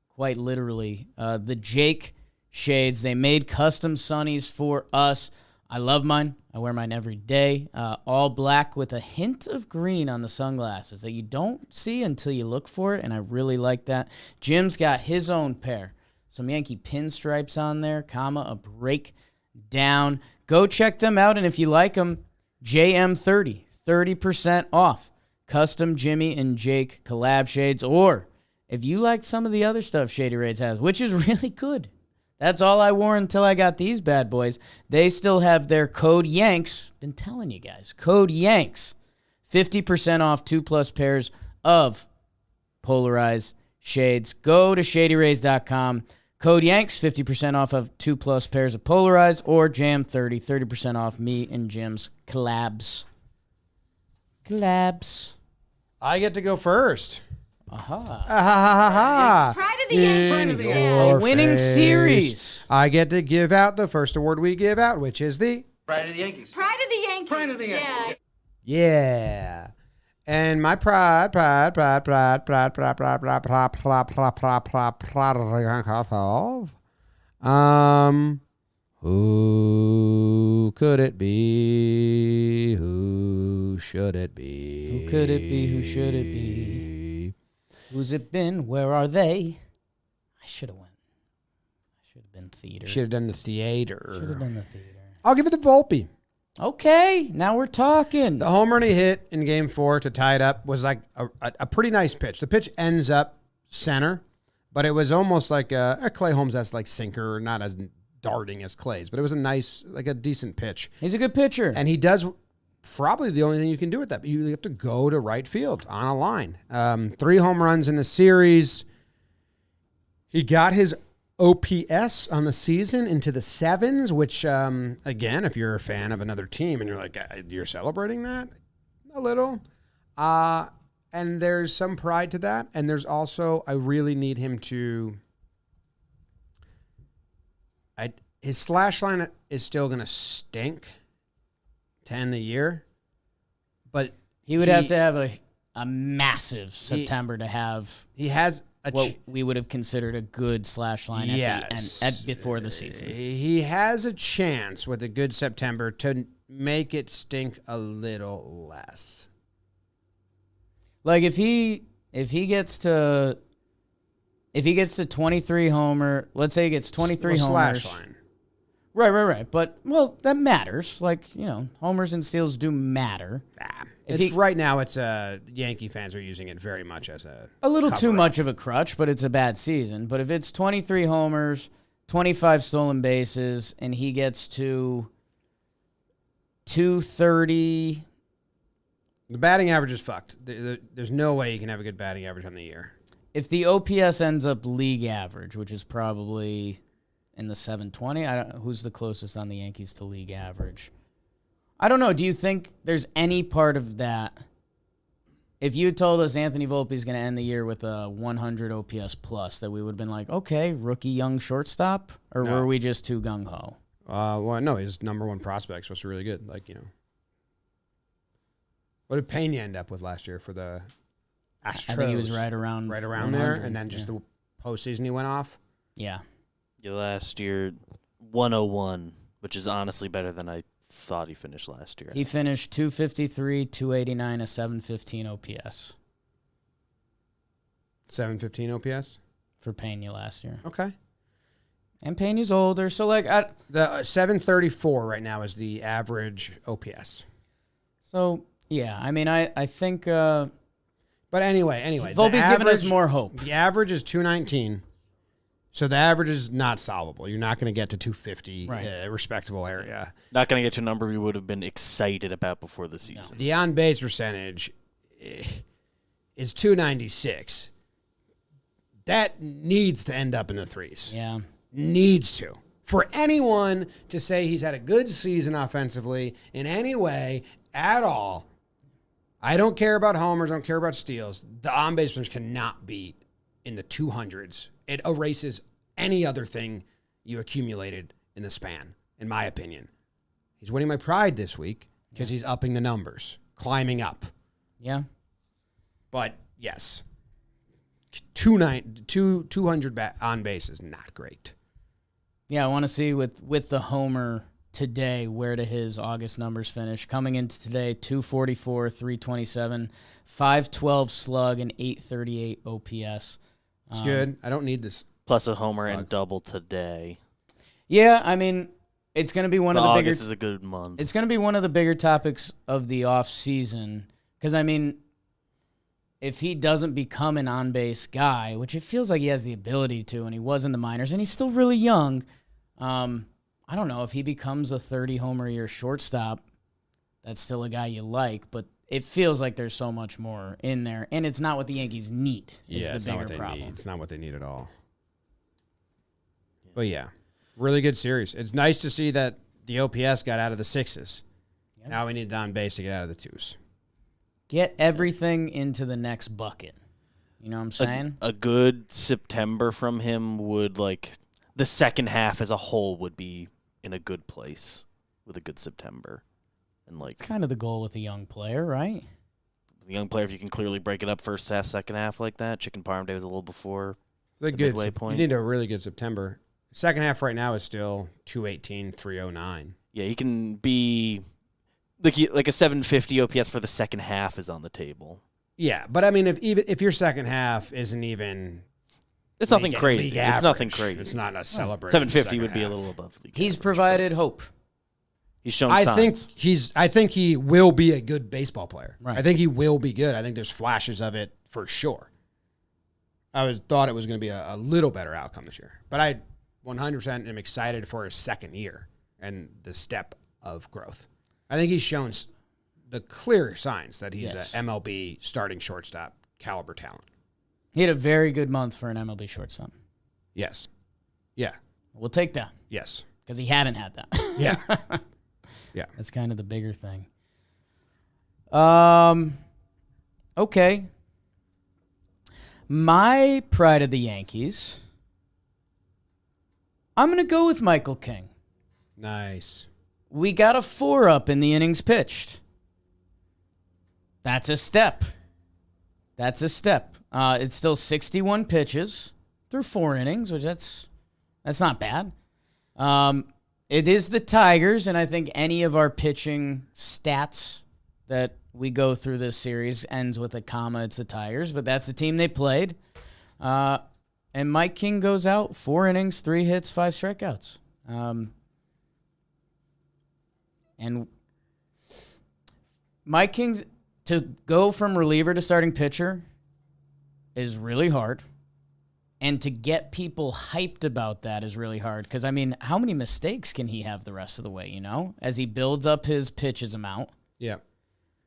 quite literally. The Jake shades. They made custom sunnies for us. I love mine. I wear mine every day. All black with a hint of green on the sunglasses that you don't see until you look for it, and I really like that. Jim's got his own pair. Some Yankee pinstripes on there, a breakdown. Go check them out, and if you like them, JM30, 30% off. Custom Jimmy and Jake collab shades, or if you like some of the other stuff Shady Rays has, which is really good. That's all I wore until I got these bad boys. They still have their code Yanks. Been telling you guys, code Yanks. 50% off 2+ pairs of polarized shades. Go to shadyrays.com. Code Yanks, 50% off of 2+ pairs of polarized, or Jam30, 30% off me and Jim's collabs. Collabs. I get to go first. Aha. Pride of the Yankees. In Pride of the your Yankees. A winning face. series. I get to give out the first award we give out, which is the... Pride of the Yankees. Pride of the Yankees. Pride of the Yankees. Yeah. And my pride, who could it be? Who should it be? Who could it be? Who should it be? Who's it been? Where are they? I should have went. I should have been theater. Should have done the theater. Should have done the theater. I'll give it to Volpe. Okay, now we're talking. The home run he hit in Game 4 to tie it up was like a pretty nice pitch. The pitch ends up center, but it was almost like a Clay Holmes-esque like sinker, not as darting as Clay's, but it was a nice, like a decent pitch. He's a good pitcher. And he does probably the only thing you can do with that. You have to go to right field on a line. 3 home runs in the series. He got his OPS on the season into the 7s, which, again, if you're a fan of another team and you're like, you're celebrating that a little. And there's some pride to that. And there's also, I really need him to, his slash line is still going to stink to end the year. But he would have to have a massive September to have. He has what we would have considered a good slash line before the season. He has a chance with a good September to make it stink a little less. Like if he gets to 23 homer, let's say he gets 23 homers. Slash line. Right. But that matters. Like, homers and steals do matter. Right now, it's Yankee fans are using it very much as a little too much of a crutch, but it's a bad season. But if it's 23 homers, 25 stolen bases, and he gets to 230, the batting average is fucked. There's no way you can have a good batting average on the year. If the OPS ends up league average, which is probably in the 720, who's the closest on the Yankees to league average? I don't know. Do you think there's any part of that? If you had told us Anthony Volpe is going to end the year with a 100 OPS plus, that we would have been like, okay, rookie young shortstop? Or were we just too gung-ho? Well, no, his number 1 prospect was really good. What did Pena end up with last year for the Astros? I think he was right around there, and then just the postseason he went off? Yeah. Last year, 101, which is honestly better than I thought he finished last year. He finished 253, 289, a 715 OPS. 715 OPS? For Pena last year. Okay. And Pena's older, so the 734 right now is the average OPS. So, yeah, I mean, I think... but anyway. Volpe's giving us more hope. The average is 219. So the average is not solvable. You're not going to get to 250, respectable area. Not going to get to a number we would have been excited about before the season. The on-base percentage is 296. That needs to end up in the 3s. Yeah. Needs to. For anyone to say he's had a good season offensively in any way at all, I don't care about homers, I don't care about steals. The on-base percentage cannot be in the 200s. It erases any other thing you accumulated in the span, in my opinion. He's winning my pride this week because he's upping the numbers, climbing up. Yeah. But, yes, 200 on base is not great. Yeah, I want to see with the homer today where do his August numbers finish. Coming into today, 244, 327, 512 slug, and 838 OPS. It's good. I don't need this. Plus a homer and double today. Yeah, I mean, it's going to be one of the bigger... August is a good month. It's going to be one of the bigger topics of the offseason. Because, I mean, if he doesn't become an on-base guy, which it feels like he has the ability to, and he was in the minors, and he's still really young, I don't know, if he becomes a 30-homer-a-year shortstop, that's still a guy you like, but it feels like there's so much more in there, and it's not what the Yankees need. Is the bigger problem. Need. It's not what they need at all. But yeah, really good series. It's nice to see that the OPS got out of the 6s. Yep. Now we need on base to get out of the 2s. Get everything into the next bucket. You know what I'm saying? A good September from him would, the second half as a whole would be in a good place with a good September. And it's kind of the goal with a young player, right? The young player, if you can clearly break it up first half, second half like that. Chicken Parm Day was a little before the midway point. You need a really good September. Second half right now is still 218, 309. Yeah, he can be like a 750 OPS for the second half is on the table. Yeah, but I mean, if your second half isn't even, It's nothing league crazy. It's nothing average, crazy. It's not a celebration. 750 would be a little above league He's average, provided hope. but He's shown I signs. think he will be a good baseball player. Right. I think he will be good. I think there's flashes of it for sure. Thought it was going to be a little better outcome this year, but I 100% am excited for his second year and the step of growth. I think he's shown the clear signs that he's Yes. an MLB starting shortstop caliber talent. He had a very good month for an MLB shortstop. Yes. Yeah. We'll take that Yes. because he hadn't had that. Yeah. Yeah. That's kind of the bigger thing. Okay. My pride of the Yankees. I'm going to go with Michael King. Nice. We got a 4 up in the innings pitched. That's a step. It's still 61 pitches through 4 innings, which that's not bad. It is the Tigers, and I think any of our pitching stats that we go through this series ends with a comma. It's the Tigers, but that's the team they played. And Mike King goes out 4 innings, 3 hits, 5 strikeouts. And Mike King's to go from reliever to starting pitcher is really hard. And to get people hyped about that is really hard. Because, I mean, how many mistakes can he have the rest of the way, as he builds up his pitches amount? Yeah.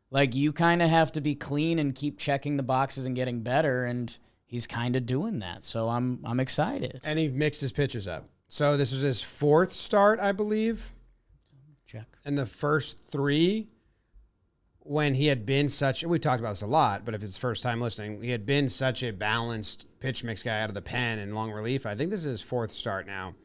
Like, you kind of have to be clean and keep checking the boxes and getting better, and he's kind of doing that. So I'm excited. And he mixed his pitches up. So this was his 4th start, I believe. Check. And the first 3, when he had been we talked about this a lot, but if it's first time listening, he had been such a balanced pitch mix guy out of the pen in long relief. I think this is his 4th start now.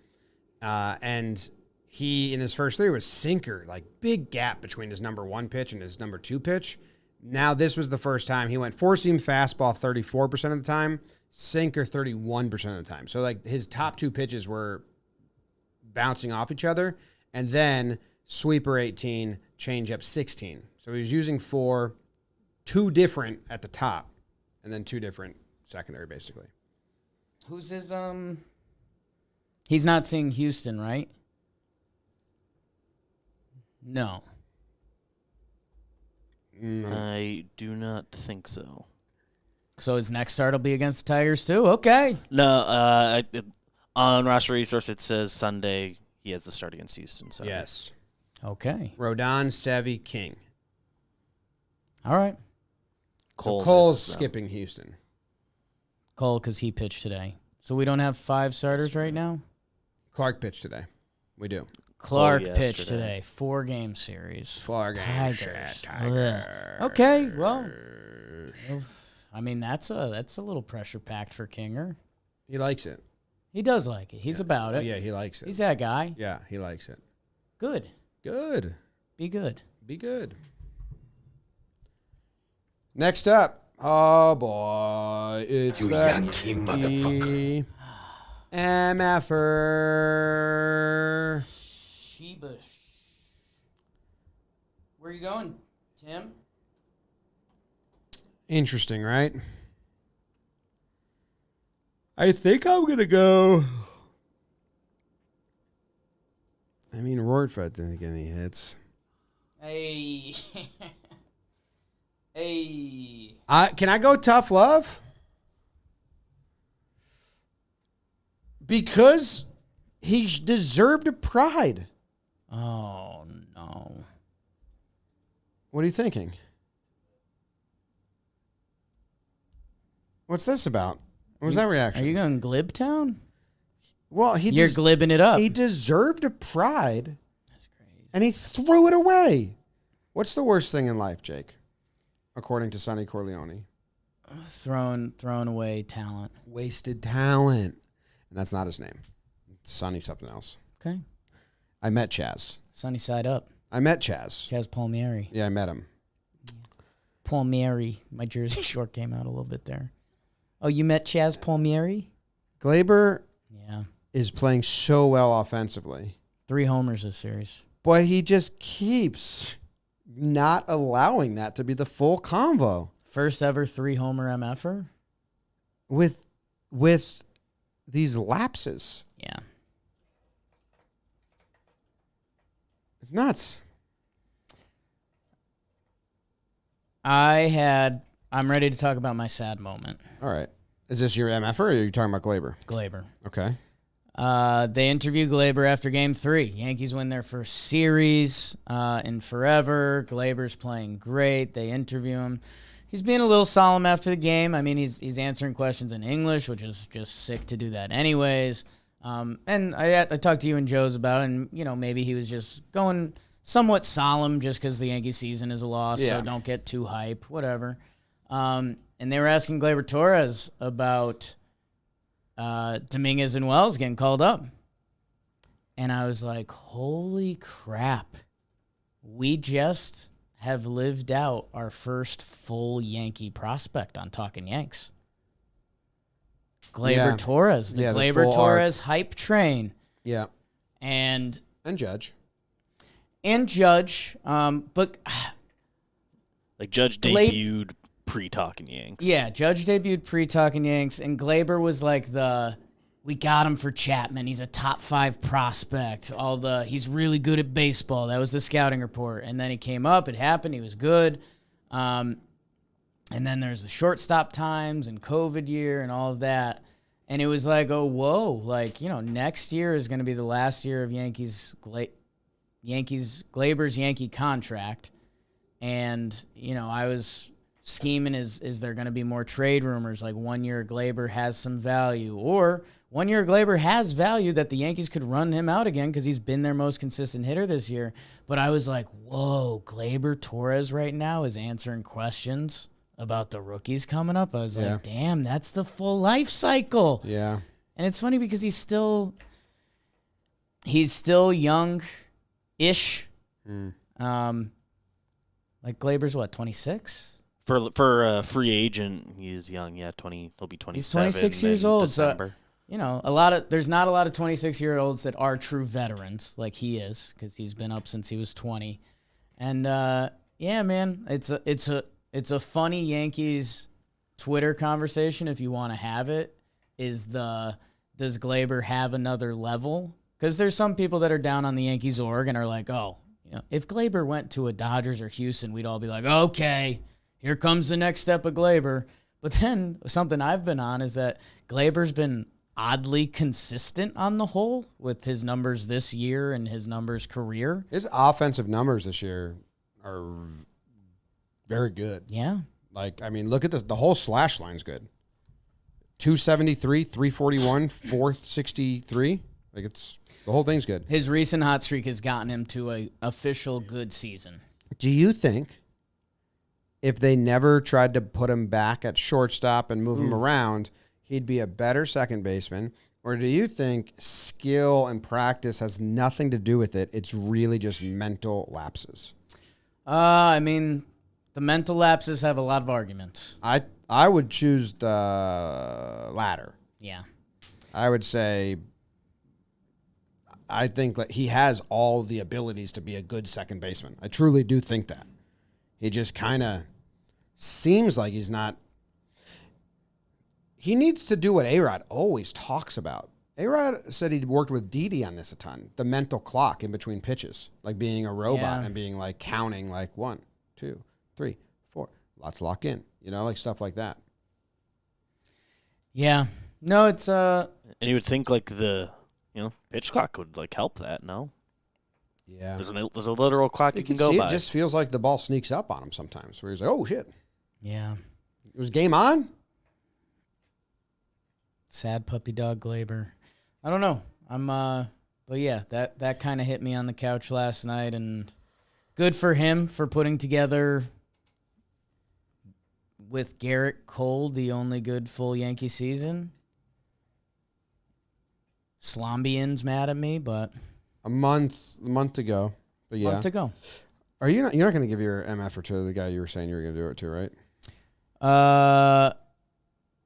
And he, in his first 3, was sinker, like big gap between his number 1 pitch and his number 2 pitch. Now this was the first time he went 4-seam fastball 34% of the time, sinker 31% of the time. So like his top 2 pitches were bouncing off each other, and then sweeper 18, changeup 16. So he was using 4, 2 different at the top, and then 2 different secondary, basically. Who's his, He's not seeing Houston, right? No. I do not think so. So his next start will be against the Tigers, too? Okay. No, on roster resource it says Sunday he has the start against Houston. So Yes. Okay. Rodon, Sevy, King. All right. Cole So Cole's misses them. skipping Houston. Cole, because he pitched today. So we don't have 5 starters right now? Clark pitched today. We do. Clark Cole pitched yesterday. today. 4-game series. 4 games. Tigers. Tigers. Ugh. Okay, well, I mean, that's a little pressure-packed for Kinger. He likes it. He does like it. He's about Oh, it. yeah, he likes it. He's that guy. Yeah, he likes it. Good. Good. Be good. Be good. Next up. Oh, boy. It's You the Yankee motherfucker. MFer. Sheba. Where you going, Tim? Interesting, right? I think I'm going to go. I mean, Rortfeld didn't get any hits. Hey. Hey. Can I go tough love? Because he deserved a pride. Oh, no. What are you thinking? What's this about? What was that reaction? Are you going Glibtown? Well, You're glibbing it up. He deserved a pride, That's crazy. and he threw it away. What's the worst thing in life, Jake? According to Sonny Corleone. Thrown away talent. Wasted talent. And that's not his name. Sonny something else. Okay. I met Chaz. Sunny side up. I met Chaz. Chaz Palmieri. Yeah, I met him. Palmieri. My Jersey short came out a little bit there. Oh, you met Chaz Palmieri? Gleyber Yeah. is playing so well offensively. 3 homers this series. But he just keeps not allowing that to be the full convo. First ever 3-homer MFer. with these lapses. Yeah. It's nuts. I'm ready to talk about my sad moment. All right. Is this your MFer or are you talking about Gleyber? Gleyber. Okay. They interview Gleyber after Game 3. Yankees win their first series in forever. Gleyber's playing great. They interview him. He's being a little solemn after the game. I mean, he's answering questions in English, which is just sick to do that anyways. And I talked to you and Joe's about it, and, maybe he was just going somewhat solemn just because the Yankee season is a loss, so don't get too hype, whatever. And they were asking Gleyber Torres about Dominguez and Wells getting called up. And I was like, holy crap. We just have lived out our first full Yankee prospect on Talkin Yanks. Gleyber Torres, the Gleyber Torres hype train. Yeah. And Judge. But like Judge debuted pre-Talkin Yanks. Yeah, Judge debuted pre-Talkin Yanks, and Gleyber was like we got him for Chapman. He's a top 5 prospect. He's really good at baseball. That was the scouting report. And then he came up. It happened. He was good. And then there's the shortstop times and COVID year and all of that. And it was like, oh, whoa. Next year is going to be the last year of Gleyber's Yankee contract. And, I was scheming, is there going to be more trade rumors? Like 1 year Gleyber has some value, or 1 year Gleyber has value that the Yankees could run him out again because he's been their most consistent hitter this year. But I was like, whoa, Gleyber Torres right now is answering questions about the rookies coming up. I was like, damn, that's the full life cycle. Yeah. And it's funny because he's still young-ish. Like Gleyber's what, 26? For a free agent, he's young. Yeah, 20. He'll be 27. He's 26 years old. December. So, there's not a lot of 26-year-olds that are true veterans like he is, because he's been up since he was 20. And man, it's a funny Yankees Twitter conversation if you want to have it. Does Gleyber have another level? Because there's some people that are down on the Yankees org and are like, oh, if Gleyber went to a Dodgers or Houston, we'd all be like, okay, here comes the next step of Gleyber. But then something I've been on is that Gleyber's been oddly consistent on the whole with his numbers this year and his numbers career. His offensive numbers this year are very good. Yeah. Look at the whole slash line's good. 273, 341, 463. The whole thing's good. His recent hot streak has gotten him to a official good season. Do you think if they never tried to put him back at shortstop and move him around, he'd be a better second baseman? Or do you think skill and practice has nothing to do with it? It's really just mental lapses? The mental lapses have a lot of arguments. I would choose the latter. Yeah. I would say I think that he has all the abilities to be a good second baseman. I truly do think that. He just kind of seems like he's not. He needs to do what A-Rod always talks about. A-Rod said he worked with Didi on this a ton. The mental clock in between pitches, like being a robot and being like counting 1, 2, 3, 4. Let's lock in, stuff like that. Yeah. No, it's And you would think the pitch clock would help that. No. Yeah. There's a literal clock you can go see by. It just feels like the ball sneaks up on him sometimes, where he's like, "Oh shit." Yeah. It was game on. Sad puppy dog Gleyber. I don't know. But yeah, that kind of hit me on the couch last night, and good for him for putting together with Garrett Cole the only good full Yankee season. SlambIan's mad at me, but A month to go. But yeah. month to go. Are you not? You're not going to give your MFer to the guy you were saying you were going to do it to, right?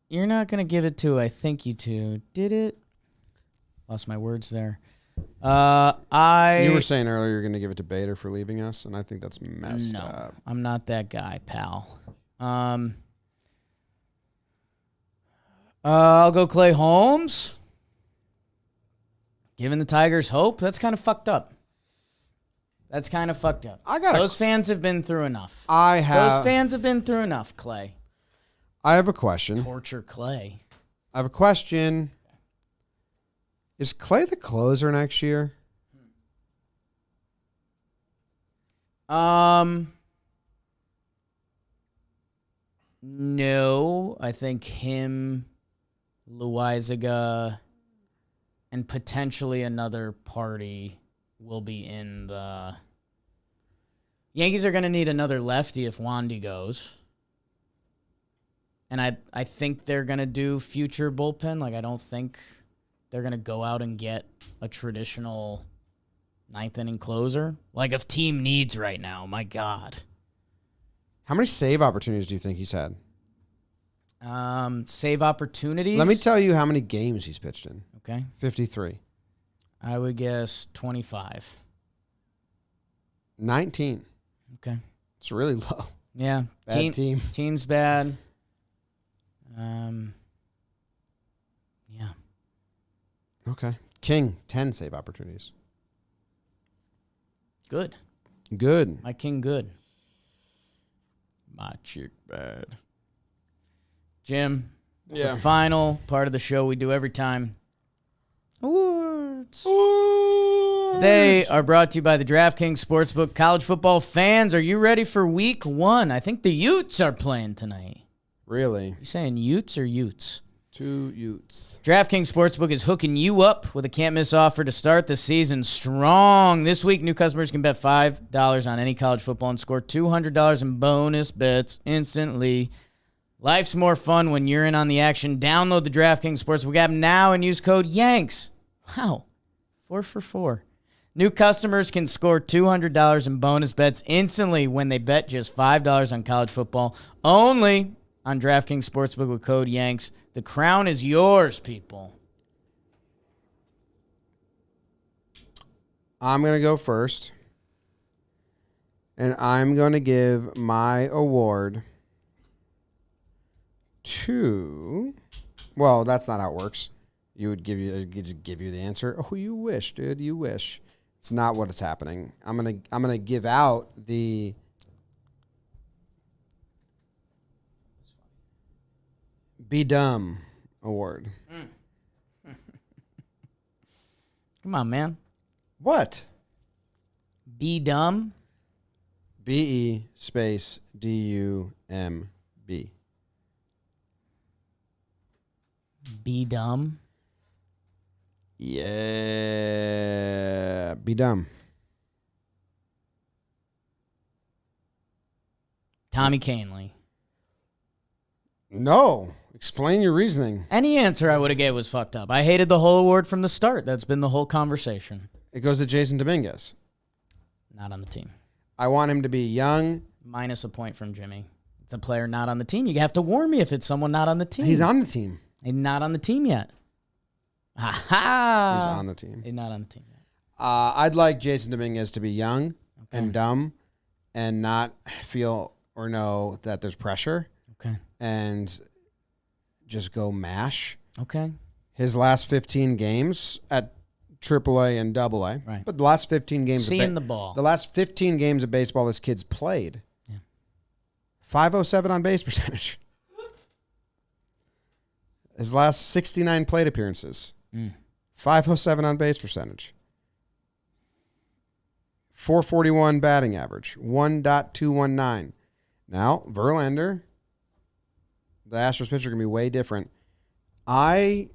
You're not gonna give it to I think you two. Did it? Lost my words there. You were saying earlier you're going to give it to Bader for leaving us, and I think that's messed up. I'm not that guy, pal. I'll go Clay Holmes. Giving the Tigers hope. That's kind of fucked up. Those fans have been through enough. Those fans have been through enough, Clay. I have a question. Torture Clay. I have a question. Is Clay the closer next year? No. I think him, Loizaga, and potentially another party will be in the... Yankees are going to need another lefty if Wandy goes. And I think they're going to do future bullpen. Like, I don't think they're going to go out and get a traditional ninth inning closer. Like, if team needs right now, my God. How many save opportunities do you think he's had? Save opportunities? Let me tell you how many games he's pitched in. Okay. 53. I would guess 25. 19. Okay. It's really low. Yeah. Bad team. Team's bad. Yeah. Okay. King, 10 save opportunities. Good. Good. My King good. My chick bad. Jim, the final part of the show we do every time. Awards. They are brought to you by the DraftKings Sportsbook. College football fans, are you ready for week 1? I think the Utes are playing tonight. Really? You saying Utes or Utes? 2 Utes. DraftKings Sportsbook is hooking you up with a can't-miss offer to start the season strong. This week, new customers can bet $5 on any college football and score $200 in bonus bets instantly. Life's more fun when you're in on the action. Download the DraftKings Sportsbook app now and use code YANKS. Wow. 4 for 4. New customers can score $200 in bonus bets instantly when they bet just $5 on college football. Only on DraftKings Sportsbook with code YANKS. The crown is yours, people. I'm going to go first. And I'm going to give my award to... Well, that's not how it works. It'd just give you the answer. Oh, you wish, dude. You wish. It's not what is happening. I'm gonna give out the Be Dumb award. Come on, man. What? Be dumb. BE space DUMB. Be dumb. Yeah. Be dumb. Tommy Canley. No. Explain your reasoning. Any answer I would have gave was fucked up. I hated the whole award from the start. That's been the whole conversation. It goes to Jasson Dominguez. Not on the team. I want him to be young. Minus a point from Jimmy. It's a player not on the team. You have to warn me if it's someone not on the team. He's on the team. He's not on the team yet. Ha-ha! He's on the team. He's not on the team yet. I'd like Jasson Dominguez to be young and dumb and not feel or know that there's pressure. Okay. And just go mash. Okay. His last 15 games at AAA and AA. Right. But the last 15 games Seeing the ball. The last 15 games of baseball this kid's played. Yeah. 507 on base percentage. His last 69 plate appearances. 507 on base percentage. 441 batting average. 1.219. Now, Verlander, the Astros pitcher, are going to be way different. I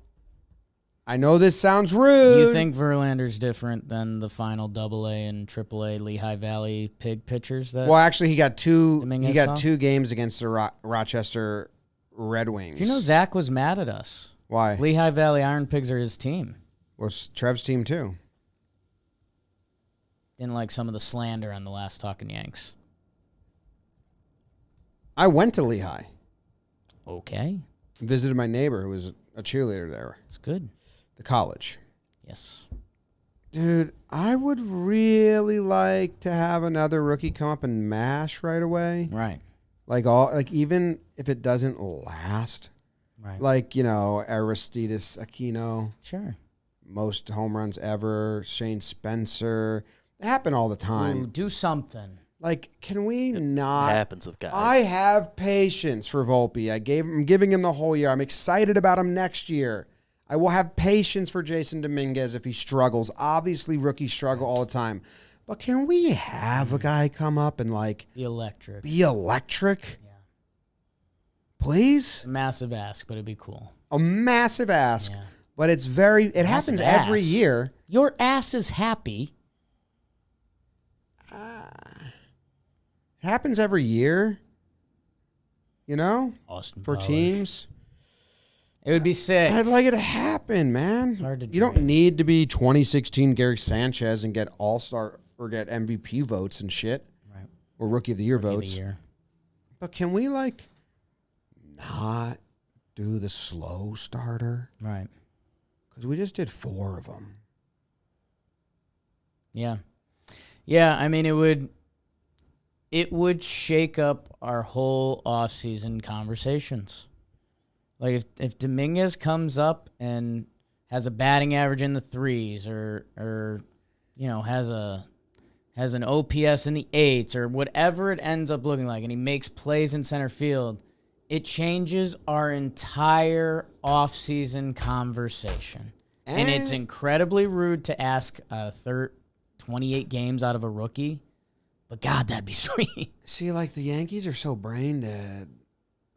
know this sounds rude. You think Verlander's different than the final AA and AAA Lehigh Valley Pig pitchers? That well, actually, he got two. Dominguez He got saw? 2 games against the Rochester Red Wings. Do you know Zach was mad at us? Why? Lehigh Valley Iron Pigs are his team. Well, it's Trev's team too. Didn't like some of the slander on the last Talkin Yanks. I went to Lehigh. Okay. Visited my neighbor who was a cheerleader there. It's good. The college. Yes. Dude, I would really like to have another rookie come up and mash right away. Right. Like even if it doesn't last, Right. like, you know, Aristides Aquino, Sure. most home runs ever, Shane Spencer. It happen all the time. Ooh, do something. Like, can we not? happens with guys. I have patience for Volpe. I'm giving him the whole year. I'm excited about him next year. I will have patience for Jasson Dominguez if he struggles. Obviously, rookies struggle all the time. But can we have a guy come up and, like, Be electric. be electric? Yeah. Please? A massive ask, but it'd be cool. A massive ask. Yeah. But it happens every ass. year. Your ass is happy. Happens every year. You know? Austin For Powers. teams. It would be sick. I'd like it to happen, man. hard to You don't need to be 2016 Gary Sanchez and get all-star or get MVP votes and shit. Right. Or Rookie of the Year Rookie of the votes. year. But can we, like, not do the slow starter? Right. Because we just did 4 of them. Yeah. Yeah, I mean, it would shake up our whole offseason conversations. Like if Dominguez comes up and has a batting average in the 3s or you know, has an OPS in the 8s or whatever it ends up looking like, and he makes plays in center field, it changes our entire offseason conversation. And it's incredibly rude to ask 28 games out of a rookie, but God, that'd be sweet. See, like, the Yankees are so brain dead.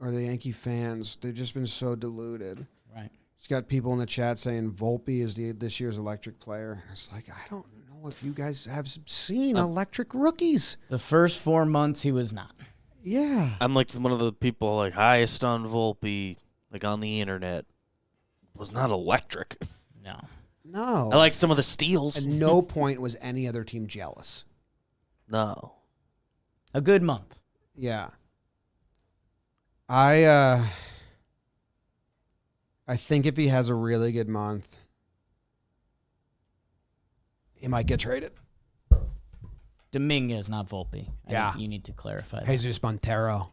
Or the Yankee fans, they've just been so deluded. Right. It's got people in the chat saying Volpe is this year's electric player. It's like, I don't know if you guys have seen electric rookies. The first 4 months, he was not. Yeah. I'm like one of the people like highest on Volpe, like on the internet, was not electric. No. No. I like some of the steals. At no point was any other team jealous. No. A good month. Yeah. I think if he has a really good month, he might get traded. Dominguez, not Volpe. Yeah. You need to clarify that. Jesus Montero.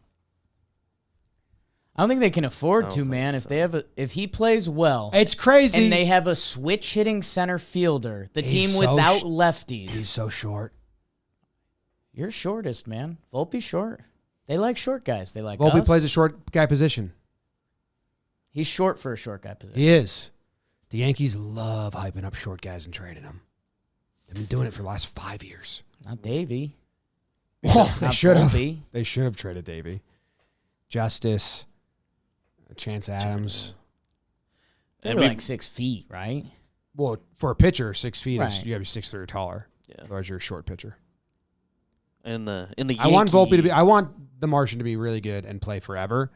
I don't think they can I afford don't to, think man. so. If he plays well, It's crazy. and they have a switch hitting center fielder, the He's team so without sh- lefties. He's so short. You're shortest, man. Volpe's short. They like short guys. They like Volpe us. plays a short guy position. He's short for a short guy position. He is. The Yankees love hyping up short guys and trading them. They've been doing it for the last 5 years. Not Davey. Oh, they Not should have. Volpe. They should have traded Davey. Justice, Chance Adams. They're And we- like 6 feet, right? Well, for a pitcher, 6 feet is Right. you got to be 6'3" or taller. Yeah. Otherwise, you're a short pitcher. In the Yankee, I want Volpe to be. I want the Martian to be really good and play forever.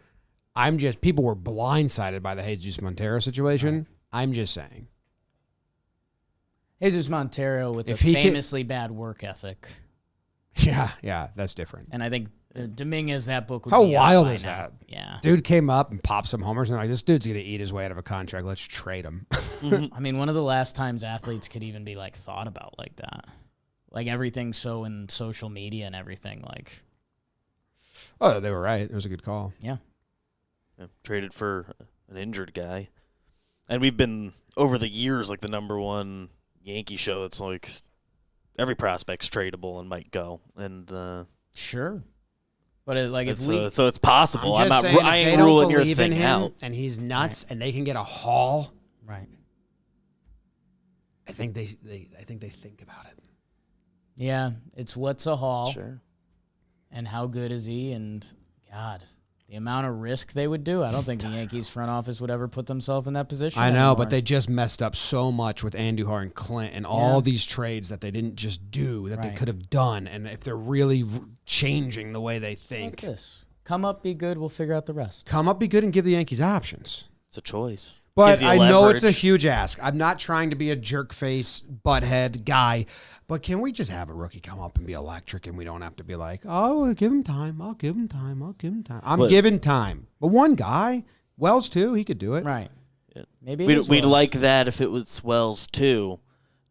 I'm just people were blindsided by the Jesus Montero situation. Right. I'm just saying. Jesus Montero with If a he can- famously bad work ethic. Yeah, that's different. And I think Dominguez, that book would How be out wild by is now. that? Yeah. Dude came up and popped some homers, and they're like, this dude's gonna eat his way out of a contract. Let's trade him. I mean, one of the last times athletes could even be like thought about like that. Like everything's so in social media and everything. Like, Oh, they were right. It was a good call. yeah. Yeah, traded for an injured guy. And we've been, over the years, like the number one Yankee show. It's like every prospect's tradable and might go. And Sure. But so it's possible. I'm just saying, I if they ain't don't ruling your believe in thing him out. and he's nuts, and they can get a haul, Right. I think they think about it. Yeah. It's what's a haul Sure. and how good is he? And God, the amount of risk they would do. I don't think the Yankees front office would ever put themselves in that position. I know, anymore. but they just messed up so much with Andujar and Clint and all these trades that they didn't just do that they Right. could have done. And if they're really changing the way they Like think, this. Come up, be good. We'll figure out the rest. come up, be good, and give the Yankees options. It's a choice. But Gives you I know it's a leverage. huge ask. I'm not trying to be a jerk face, butthead guy, but can we just have a rookie come up and be electric, and we don't have to be like, oh, give him time. I'll give him time. I'll give him time. I'm But- giving time. But one guy, Wells too, he could do it. Right. Yeah. Maybe it is We'd Wells. like that if it was Wells too.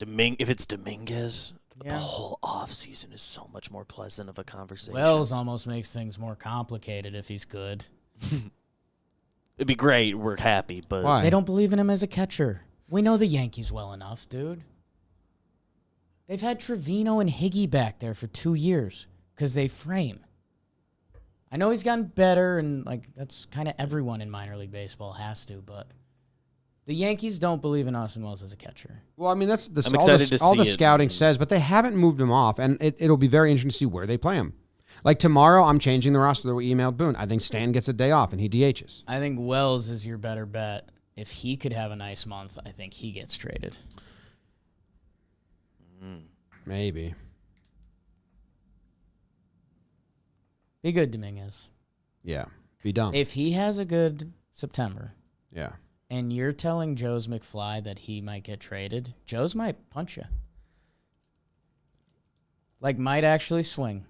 If it's Dominguez, The whole offseason is so much more pleasant of a conversation. Wells almost makes things more complicated if he's good. It'd be great. We're happy, but Why? They don't believe in him as a catcher. We know the Yankees well enough, dude. They've had Trevino and Higgy back there for 2 years because they frame. I know he's gotten better, and like that's kind of everyone in minor league baseball has to, but the Yankees don't believe in Austin Wells as a catcher. Well, I mean, that's I'm excited to all the see it. scouting says, but they haven't moved him off, and it'll be very interesting to see where they play him. Like tomorrow, I'm changing the roster that we emailed Boone. I think Stan gets a day off, and he DHs. I think Wells is your better bet. If he could have a nice month, I think he gets traded. Maybe. Be good, Dominguez. Yeah. Be dumb. If he has a good September, Yeah. and you're telling Joe's McFly that he might get traded, Joe's might punch you. Like, might actually swing.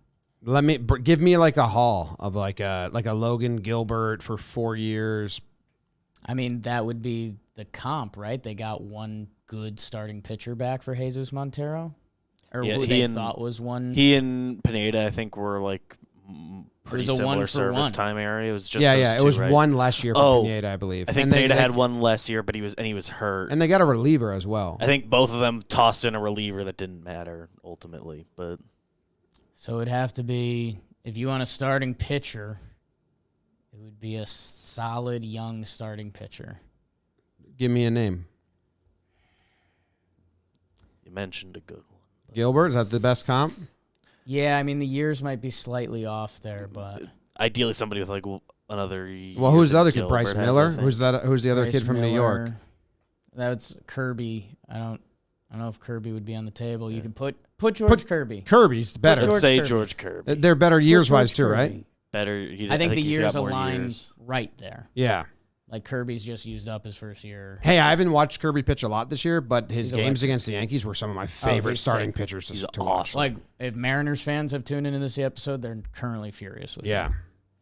Give me like a haul of like a Logan Gilbert for 4 years. I mean, that would be the comp, right? They got one good starting pitcher back for Jesus Montero, or Yeah, who he they and- thought was one. he and Pineda, I think, were like pretty It was a similar one-for-one. service time area. It was just Yeah, those yeah. It two, was right? one less year for Oh, Pineda, I believe. I think And Pineda had one less year, but he was hurt. And they got a reliever as well. I think both of them tossed in a reliever that didn't matter ultimately, but So it'd have to be, if you want a starting pitcher, it would be a solid young starting pitcher. Give me a name. you mentioned a good one. Gilbert, is that the best comp? Yeah, I mean, the years might be slightly off there, but Ideally, somebody with like another. Well, who's the year other than kid? Bryce Gilbert has, Miller? I think. Who's the other Bryce kid from New York? Miller, that's Kirby. I don't know if Kirby would be on the table. You could put George Kirby. Kirby's better. George Let's say Kirby. George Kirby. They're better years wise too, George right? Kirby. Better. I think the he's got years more align years. right there. Yeah. Like Kirby's just used up his first year. Hey, I haven't watched Kirby pitch a lot this year, but his He's games electric. against the Yankees were some of my favorite he's starting sick. pitchers He's to watch. awesome. Like, if Mariners fans have tuned into this episode, they're currently furious with Yeah. him.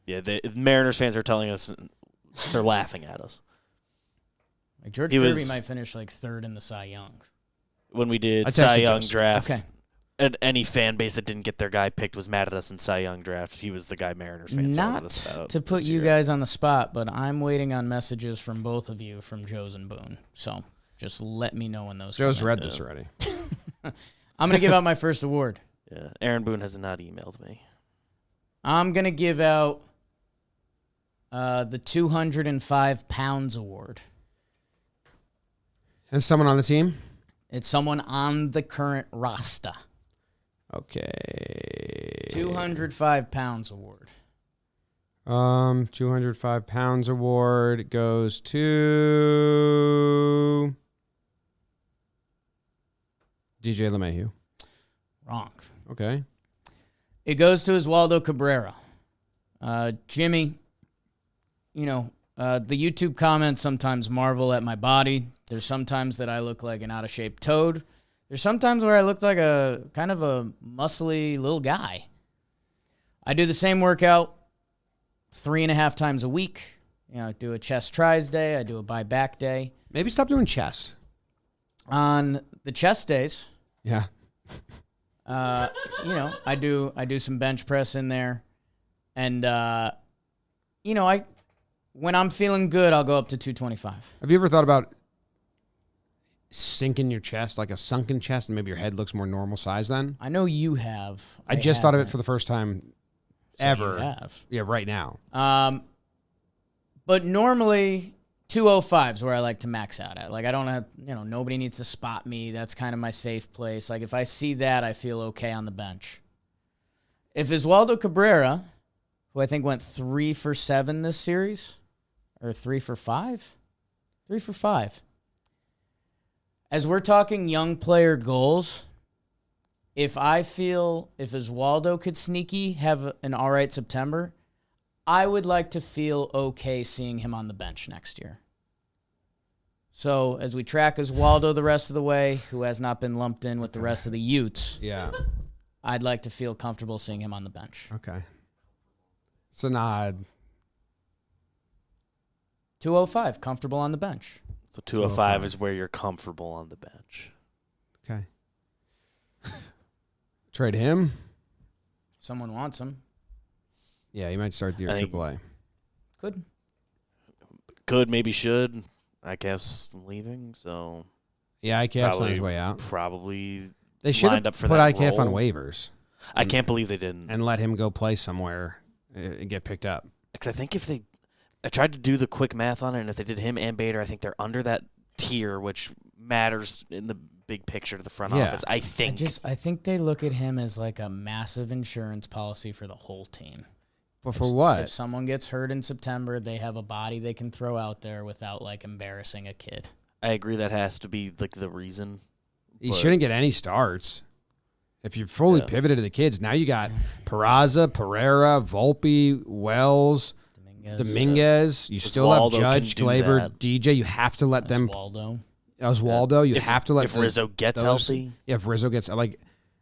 Yeah, the Mariners fans are telling us they're laughing at us. Like George He Kirby was- might finish like third in the Cy Young. When we did I texted Cy Young Jasson. draft, Okay. and any fan base that didn't get their guy picked was mad at us in Cy Young draft. He was the guy Mariners fans yelled at Not us about to put this you year. guys on the spot, but I'm waiting on messages from both of you from Joe's and Boone. So just let me know when those Joe's come in. read this already. I'm going to give out my first award. Yeah, Aaron Boone has not emailed me. I'm going to give out the 205 pounds award. And someone on the team? It's someone on the current roster. Okay. 205 pounds award. 205 pounds award goes to DJ LeMahieu. Wrong. Okay. It goes to Oswaldo Cabrera. Jimmy, the YouTube comments sometimes marvel at my body. There's sometimes that I look like an out-of-shape toad. There's sometimes where I look like a kind of a muscly little guy. I do the same workout 3.5 times a week. I do a chest tries day. I do a by back day. Maybe stop doing chest. On the chest days, Yeah. I do some bench press in there, and when I'm feeling good, I'll go up to 225. Have you ever thought about sinking your chest, like a sunken chest, and maybe your head looks more normal size then? I know you have. I just thought of it haven't. for the first time So you ever. have. Yeah, right now. But normally 205 is where I like to max out at. Like I don't have, nobody needs to spot me. That's kind of my safe place. Like if I see that, I feel okay on the bench. If Oswaldo Cabrera, who I think went 3 for 7 this series, or 3 for 5? 3 for 5. As we're talking young player goals, if Oswaldo could sneaky have an all right September, I would like to feel okay seeing him on the bench next year. So as we track Oswaldo the rest of the way, who has not been lumped in with the rest of the Utes, Yeah. I'd like to feel comfortable seeing him on the bench. Okay. It's a nod. 205, comfortable on the bench. So 205 is where you're comfortable on the bench. Okay. Trade him? Someone wants him. Yeah, he might start the year I think- AAA. Could. Maybe should. ICAF's leaving, so Yeah, IKF's on his way out. Probably They should have lined up for put that IKF on role. waivers I can't believe they didn't. and let him go play somewhere and get picked up. Because I think I tried to do the quick math on it, and if they did him and Bader, I think they're under that tier, which matters in the big picture to the front Yeah. office. I think. I think they look at him as like a massive insurance policy for the whole team. But for what? If someone gets hurt in September, they have a body they can throw out there without like embarrassing a kid. I agree that has to be like the reason. He but- shouldn't get any starts. If you're fully pivoted to the kids, now you got Peraza, Pereira, Volpe, Wells, Dominguez. You still have Oswaldo can Judge, do Gleyber, that. DJ. You have to let them. Oswaldo. You have to let if Rizzo gets healthy. Yeah, if Rizzo gets like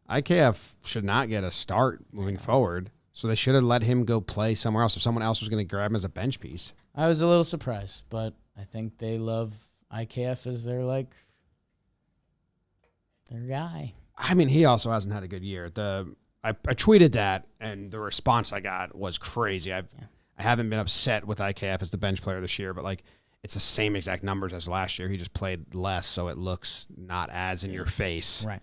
IKF should not get a start moving forward. So they should have let him go play somewhere else if someone else was going to grab him as a bench piece. I was a little surprised, but I think they love IKF as their guy. I mean, he also hasn't had a good year. I tweeted that, and the response I got was crazy. I haven't been upset with IKF as the bench player this year, but like it's the same exact numbers as last year. He just played less, so it looks not as in your face. Right.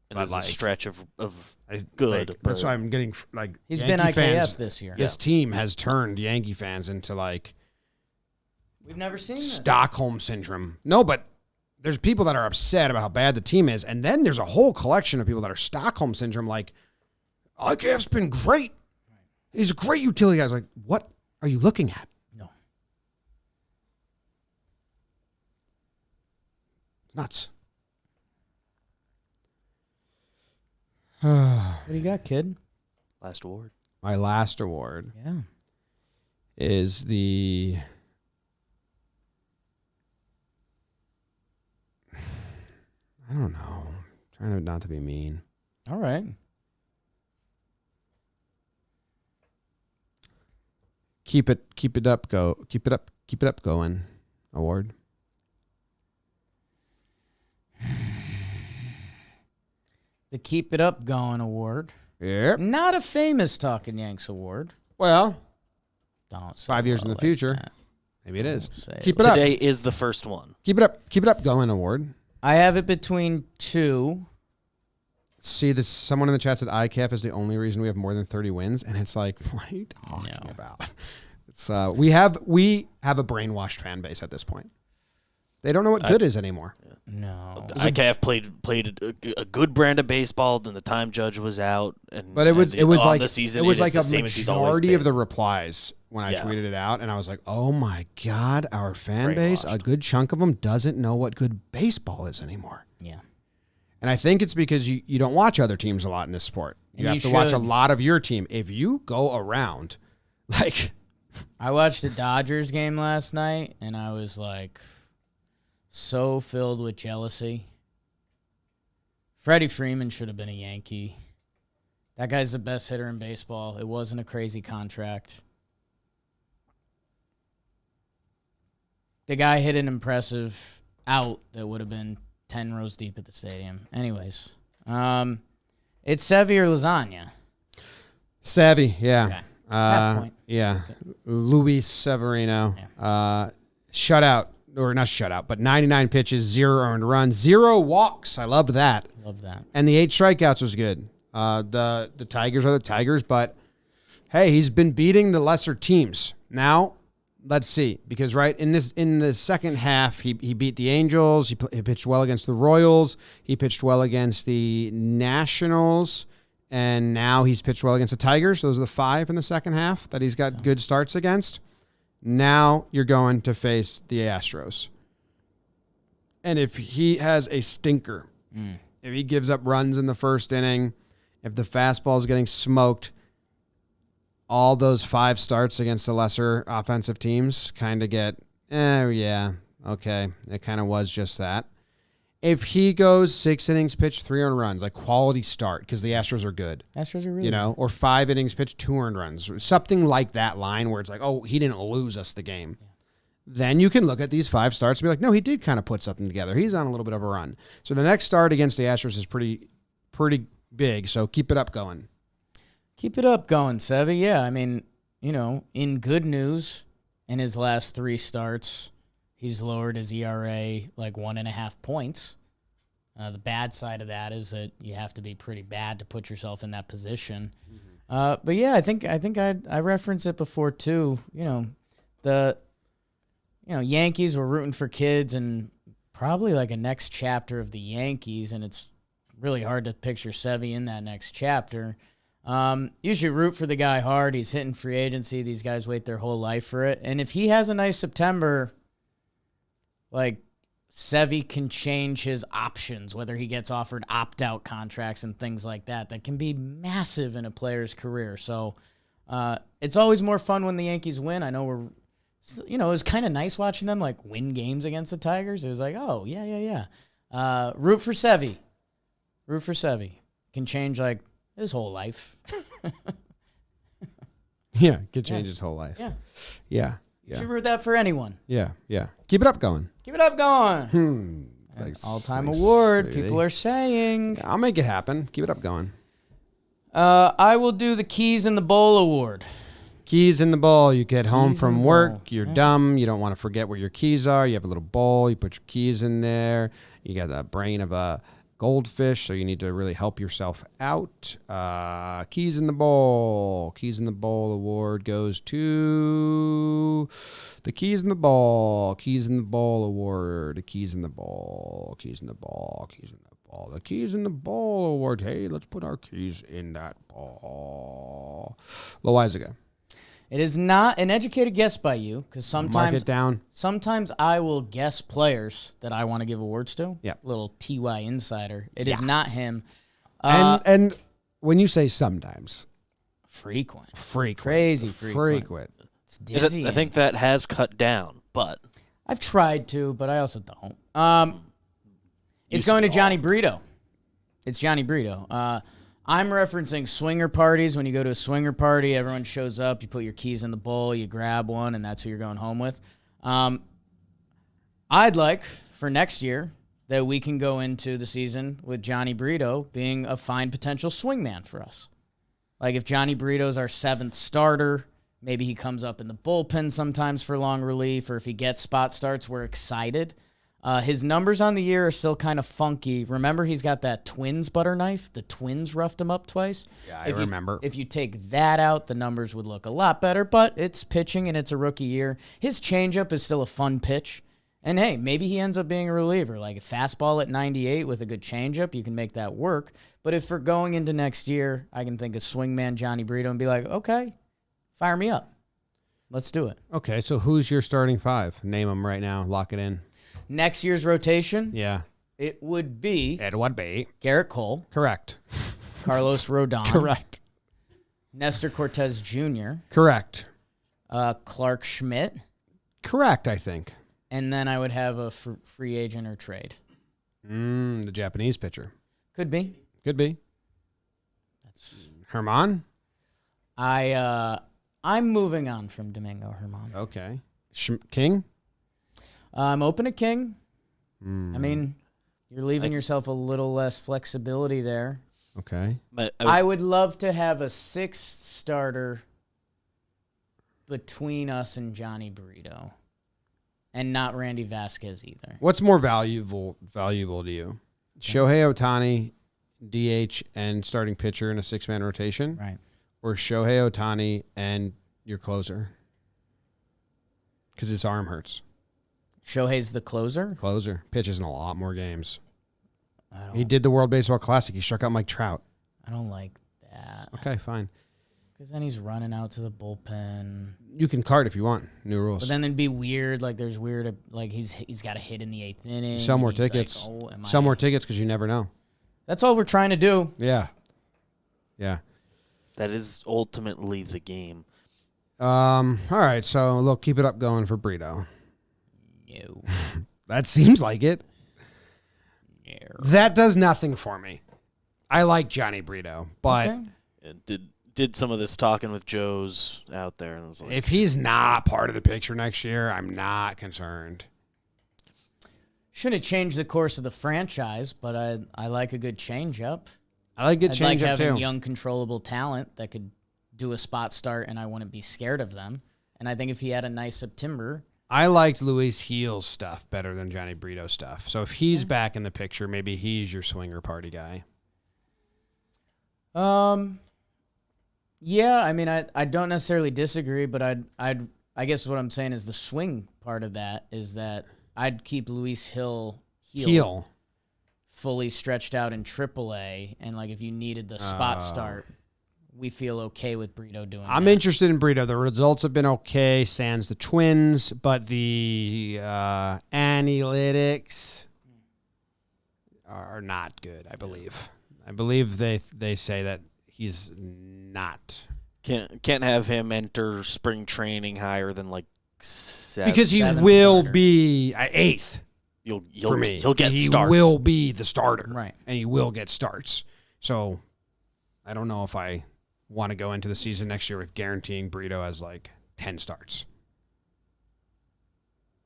And there's a stretch of Like, good. that's but why I'm getting like He's Yankee been IKF fans, this year. His team has turned Yankee fans into like We've never seen this. Stockholm syndrome. No, but there's people that are upset about how bad the team is, and then there's a whole collection of people that are Stockholm syndrome. Like, IKF's been great. He's a great utility guy. I was like, what are you looking at? No. Nuts. What do you got, kid? last award. My last award Yeah. is the I don't know. I'm trying not to be mean. All right. Keep it up going award. The Keep It Up Going Award. Yep. Not a famous Talkin' Yanks award. Well, Don't say 5 years it in the like future. that. Maybe it is. Say Keep it. it up. Today is the first one. Keep it up going award. I have it between two. See, this someone in the chat said ICAF is the only reason we have more than 30 wins, and it's like, what are you talking No. about? It's we have a brainwashed fan base at this point. They don't know what good is anymore. No. ICAF played a good brand of baseball. Then the time judge was out, But it was like the season, it was is like the a same as he's always majority of been. the replies when I Yeah. tweeted it out, and I was like, oh my god, our fan base, a Brainwashed. good chunk of them doesn't know what good baseball is anymore. Yeah. And I think it's because you don't watch other teams a lot in this sport. You And have you to watch a should. lot of your team. If you go around, like, I watched the Dodgers game last night, and I was like so filled with jealousy. Freddie Freeman should have been a Yankee. That guy's the best hitter in baseball. It wasn't a crazy contract. The guy hit an impressive out that would have been 10 rows deep at the stadium. Anyways, it's Sevy or lasagna. Savvy, yeah. Okay. Half point. Yeah. Luis Severino. Shutout, or not shutout, but 99 pitches, 0 earned runs, 0 walks. I loved that. Love that. And the 8 strikeouts was good. The Tigers are the Tigers, but hey, he's been beating the lesser teams. Now, let's see, because in the second half, he beat the Angels. He pitched well against the Royals. He pitched well against the Nationals, and now he's pitched well against the Tigers. Those are the 5 in the second half that he's got good starts against. Now you're going to face the Astros, and if he has a stinker, if he gives up runs in the first inning, if the fastball is getting smoked, all those 5 starts against the lesser offensive teams kind of get, yeah, okay. It kind of was just that. If he goes 6 innings, pitched 3 earned runs, like quality start, because the Astros are good, Astros are really or 5 innings, pitched 2 earned runs, something like that line where it's like, oh, he didn't lose us the game. Yeah. Then you can look at these 5 starts and be like, no, he did kind of put something together. He's on a little bit of a run. So the next start against the Astros is pretty big. So keep it up going. Keep it up going, Sevy. Yeah, I mean, in good news, in his last 3 starts, he's lowered his ERA like 1.5 points. The bad side of that is that you have to be pretty bad to put yourself in that position. But yeah, I think I referenced it before too. The Yankees were rooting for kids and probably like a next chapter of the Yankees, and it's really hard to picture Sevy in that next chapter. You should root for the guy hard. He's hitting free agency. These guys wait their whole life for it. And if he has a nice September, like Sevy can change his options, whether he gets offered opt-out contracts and things like that. That can be massive in a player's career. So it's always more fun when the Yankees win. I know it was kind of nice watching them like win games against the Tigers. It was like, oh, yeah. Root for Sevy. Root for Sevy. Can change like his whole life. Yeah, could change his whole life. Yeah. You should root that for anyone. Yeah. Keep it up going. Keep it up going. All-time award, people are saying. Yeah, I'll make it happen. Keep it up going. I will do the Keys in the Bowl award. Keys in the bowl. You get home Keys in from the work. bowl. You're dumb. You don't want to forget where your keys are. You have a little bowl. You put your keys in there. You got the brain of a goldfish, so you need to really help yourself out. Keys in the bowl. Keys in the bowl award goes to the Keys in the bowl. Keys in the bowl award. The Keys in the bowl. Keys in the bowl. Keys in the bowl. The Keys in the bowl award. Hey, let's put our keys in that bowl. Loizaga. It is not an educated guess by you, because Mark it down. sometimes I will guess players that I want to give awards to. Yep. Little TY insider. It is not him. And when you say sometimes, Frequent. crazy frequent. It's I dizzying. think that has cut down, but I've tried to, but I also don't. It's going to Jhony Brito. It's Jhony Brito. I'm referencing swinger parties. When you go to a swinger party, everyone shows up. You put your keys in the bowl, you grab one, and that's who you're going home with. I'd like for next year that we can go into the season with Jhony Brito being a fine potential swingman for us. Like if Jhony Brito's our 7th starter, maybe he comes up in the bullpen sometimes for long relief, or if he gets spot starts, we're excited. His numbers on the year are still kind of funky. Remember, he's got that Twins butter knife. The Twins roughed him up twice. Yeah, I remember. If you take that out, the numbers would look a lot better, but it's pitching and it's a rookie year. His changeup is still a fun pitch. And, hey, maybe he ends up being a reliever. Like a fastball at 98 with a good changeup, you can make that work. But if we're going into next year, I can think of swingman Jhony Brito and be like, okay, fire me up. Let's do it. Okay, so who's your starting 5? Name them right now. Lock it in. Next year's rotation, Yeah. it would be Edward B. Garrett Cole, Correct. Carlos Rodon, Correct. Nestor Cortez Jr., Correct. Clark Schmidt, Correct, I think. and then I would have a free agent or trade. The Japanese pitcher. Could be. Could be. Herman? I'm moving on from Domingo Herman. Okay. King? I'm open to King. I mean, you're leaving yourself a little less flexibility there. Okay. but I would love to have a 6th starter between us and Jhony Brito, and not Randy Vasquez either. What's more valuable to you? Shohei Ohtani, DH, and starting pitcher in a 6-man rotation? Right. Or Shohei Ohtani and your closer? Because his arm hurts. Shohei's the closer. Closer. Pitches in a lot more games. He did the World Baseball Classic. He struck out Mike Trout. I don't like that. Okay, fine. Because then he's running out to the bullpen. You can card if you want. New rules. But then it'd be weird. Like there's weird. Like he's got a hit in the 8th inning. Sell more and he's tickets. Like, oh, Sell more tickets because you never know. That's all we're trying to do. Yeah. Yeah. that is ultimately the game. All right, so look, keep it up going for Brito. No. That seems like it. That does nothing for me. I like Jhony Brito, but Okay. And did some of this talking with Joe's out there, and it was like, if he's not part of the picture next year, I'm not concerned. Shouldn't change the course of the franchise, but I like a good change-up. I like good I'd like changeup having too. young, controllable talent that could do a spot start, and I wouldn't be scared of them. And I think if he had a nice September, I liked Luis Gil's stuff better than Jhony Brito stuff. So if he's back in the picture, maybe he's your swinger party guy. yeah, I mean, I don't necessarily disagree, but I guess what I'm saying is the swing part of that is that I'd keep Luis Gil fully stretched out in AAA, and like if you needed the spot start, we feel okay with Brito doing I'm that. interested in Brito. The results have been okay, sans the Twins, but the analytics are not good, I believe. I believe they say that he's not. Can't have him enter spring training higher than like 7. Because he Seventh will starter. be 8th for me. He'll get he starts. will be the starter. Right. And he will get starts. So I don't know if I want to go into the season next year with guaranteeing Brito as like 10 starts.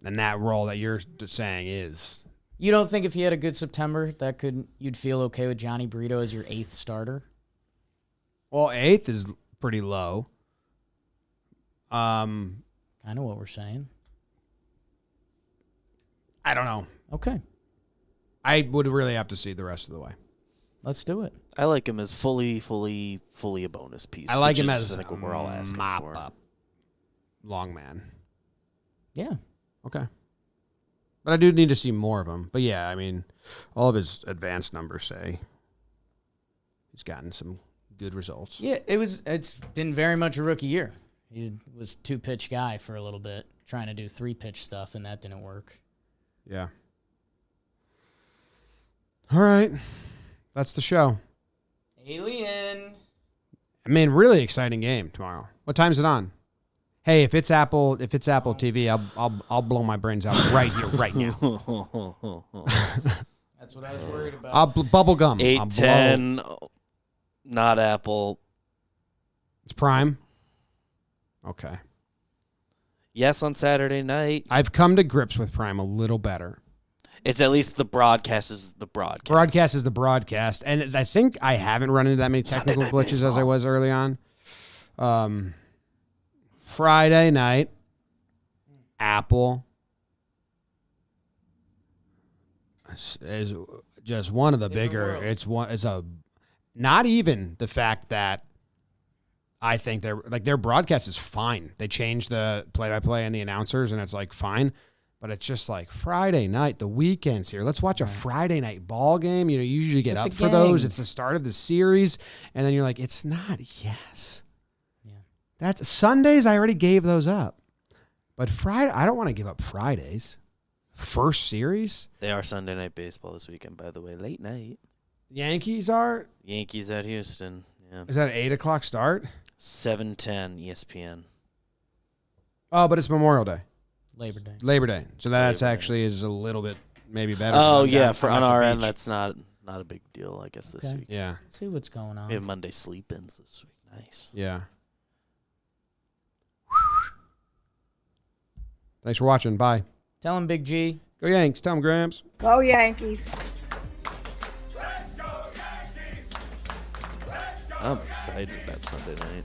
And that role that you're saying is... You don't think if he had a good September that you'd feel okay with Jhony Brito as your 8th starter? Well, 8th is pretty low. Kind of what we're saying. I don't know. Okay, I would really have to see the rest of the way. let's do it. I like him as fully a bonus piece. I like which him is, as I think what we're all asking mop for. up long man. Yeah. Okay. But I do need to see more of him. But yeah, I mean, all of his advanced numbers say he's gotten some good results. Yeah, it's been very much a rookie year. He was 2-pitch guy for a little bit, trying to do 3-pitch stuff, and that didn't work. Yeah. All right. That's the show. Alien. I mean, really exciting game tomorrow. What time's it on? Hey, if it's Apple TV, I'll blow my brains out right here, right now. That's what I was worried about. I'll bubble gum. 8-10, not Apple. It's Prime. Okay. Yes, on Saturday night. I've come to grips with Prime a little better. It's at least the broadcast is the broadcast. Broadcast is the broadcast, and I think I haven't run into that many technical Sunday Night glitches as I Baseball. was early on. Friday night, Apple is just one of the Different bigger. world. It's a not even the fact that I think their broadcast is fine. They changed the play-by-play and the announcers, and it's like fine. But it's just like Friday night, the weekend's here. Let's watch a Friday night ball game. You know, you usually get With up the for those. gang. It's the start of the series. And then you're like, it's not. Yes. Yeah. That's Sundays. I already gave those up. But Friday, I don't want to give up Fridays. First series. They are Sunday Night Baseball this weekend, by the way. Late night. Yankees are. Yankees at Houston. Yeah. Is that an 8 o'clock start? 7:10 ESPN. Oh, but it's Memorial Day. Labor Day. So that's Labor Day. actually is a little bit maybe better. Oh, I'm yeah. down- For I'm on at the our end, beach. that's not a big deal, I guess, this Okay. week. Yeah. Let's see what's going on. We have Monday sleep-ins this week. Nice. Yeah. Thanks for watching. Bye. Tell him, Big G. Go Yanks. Tell them, Gramps. Go Yankees. I'm excited about Sunday night.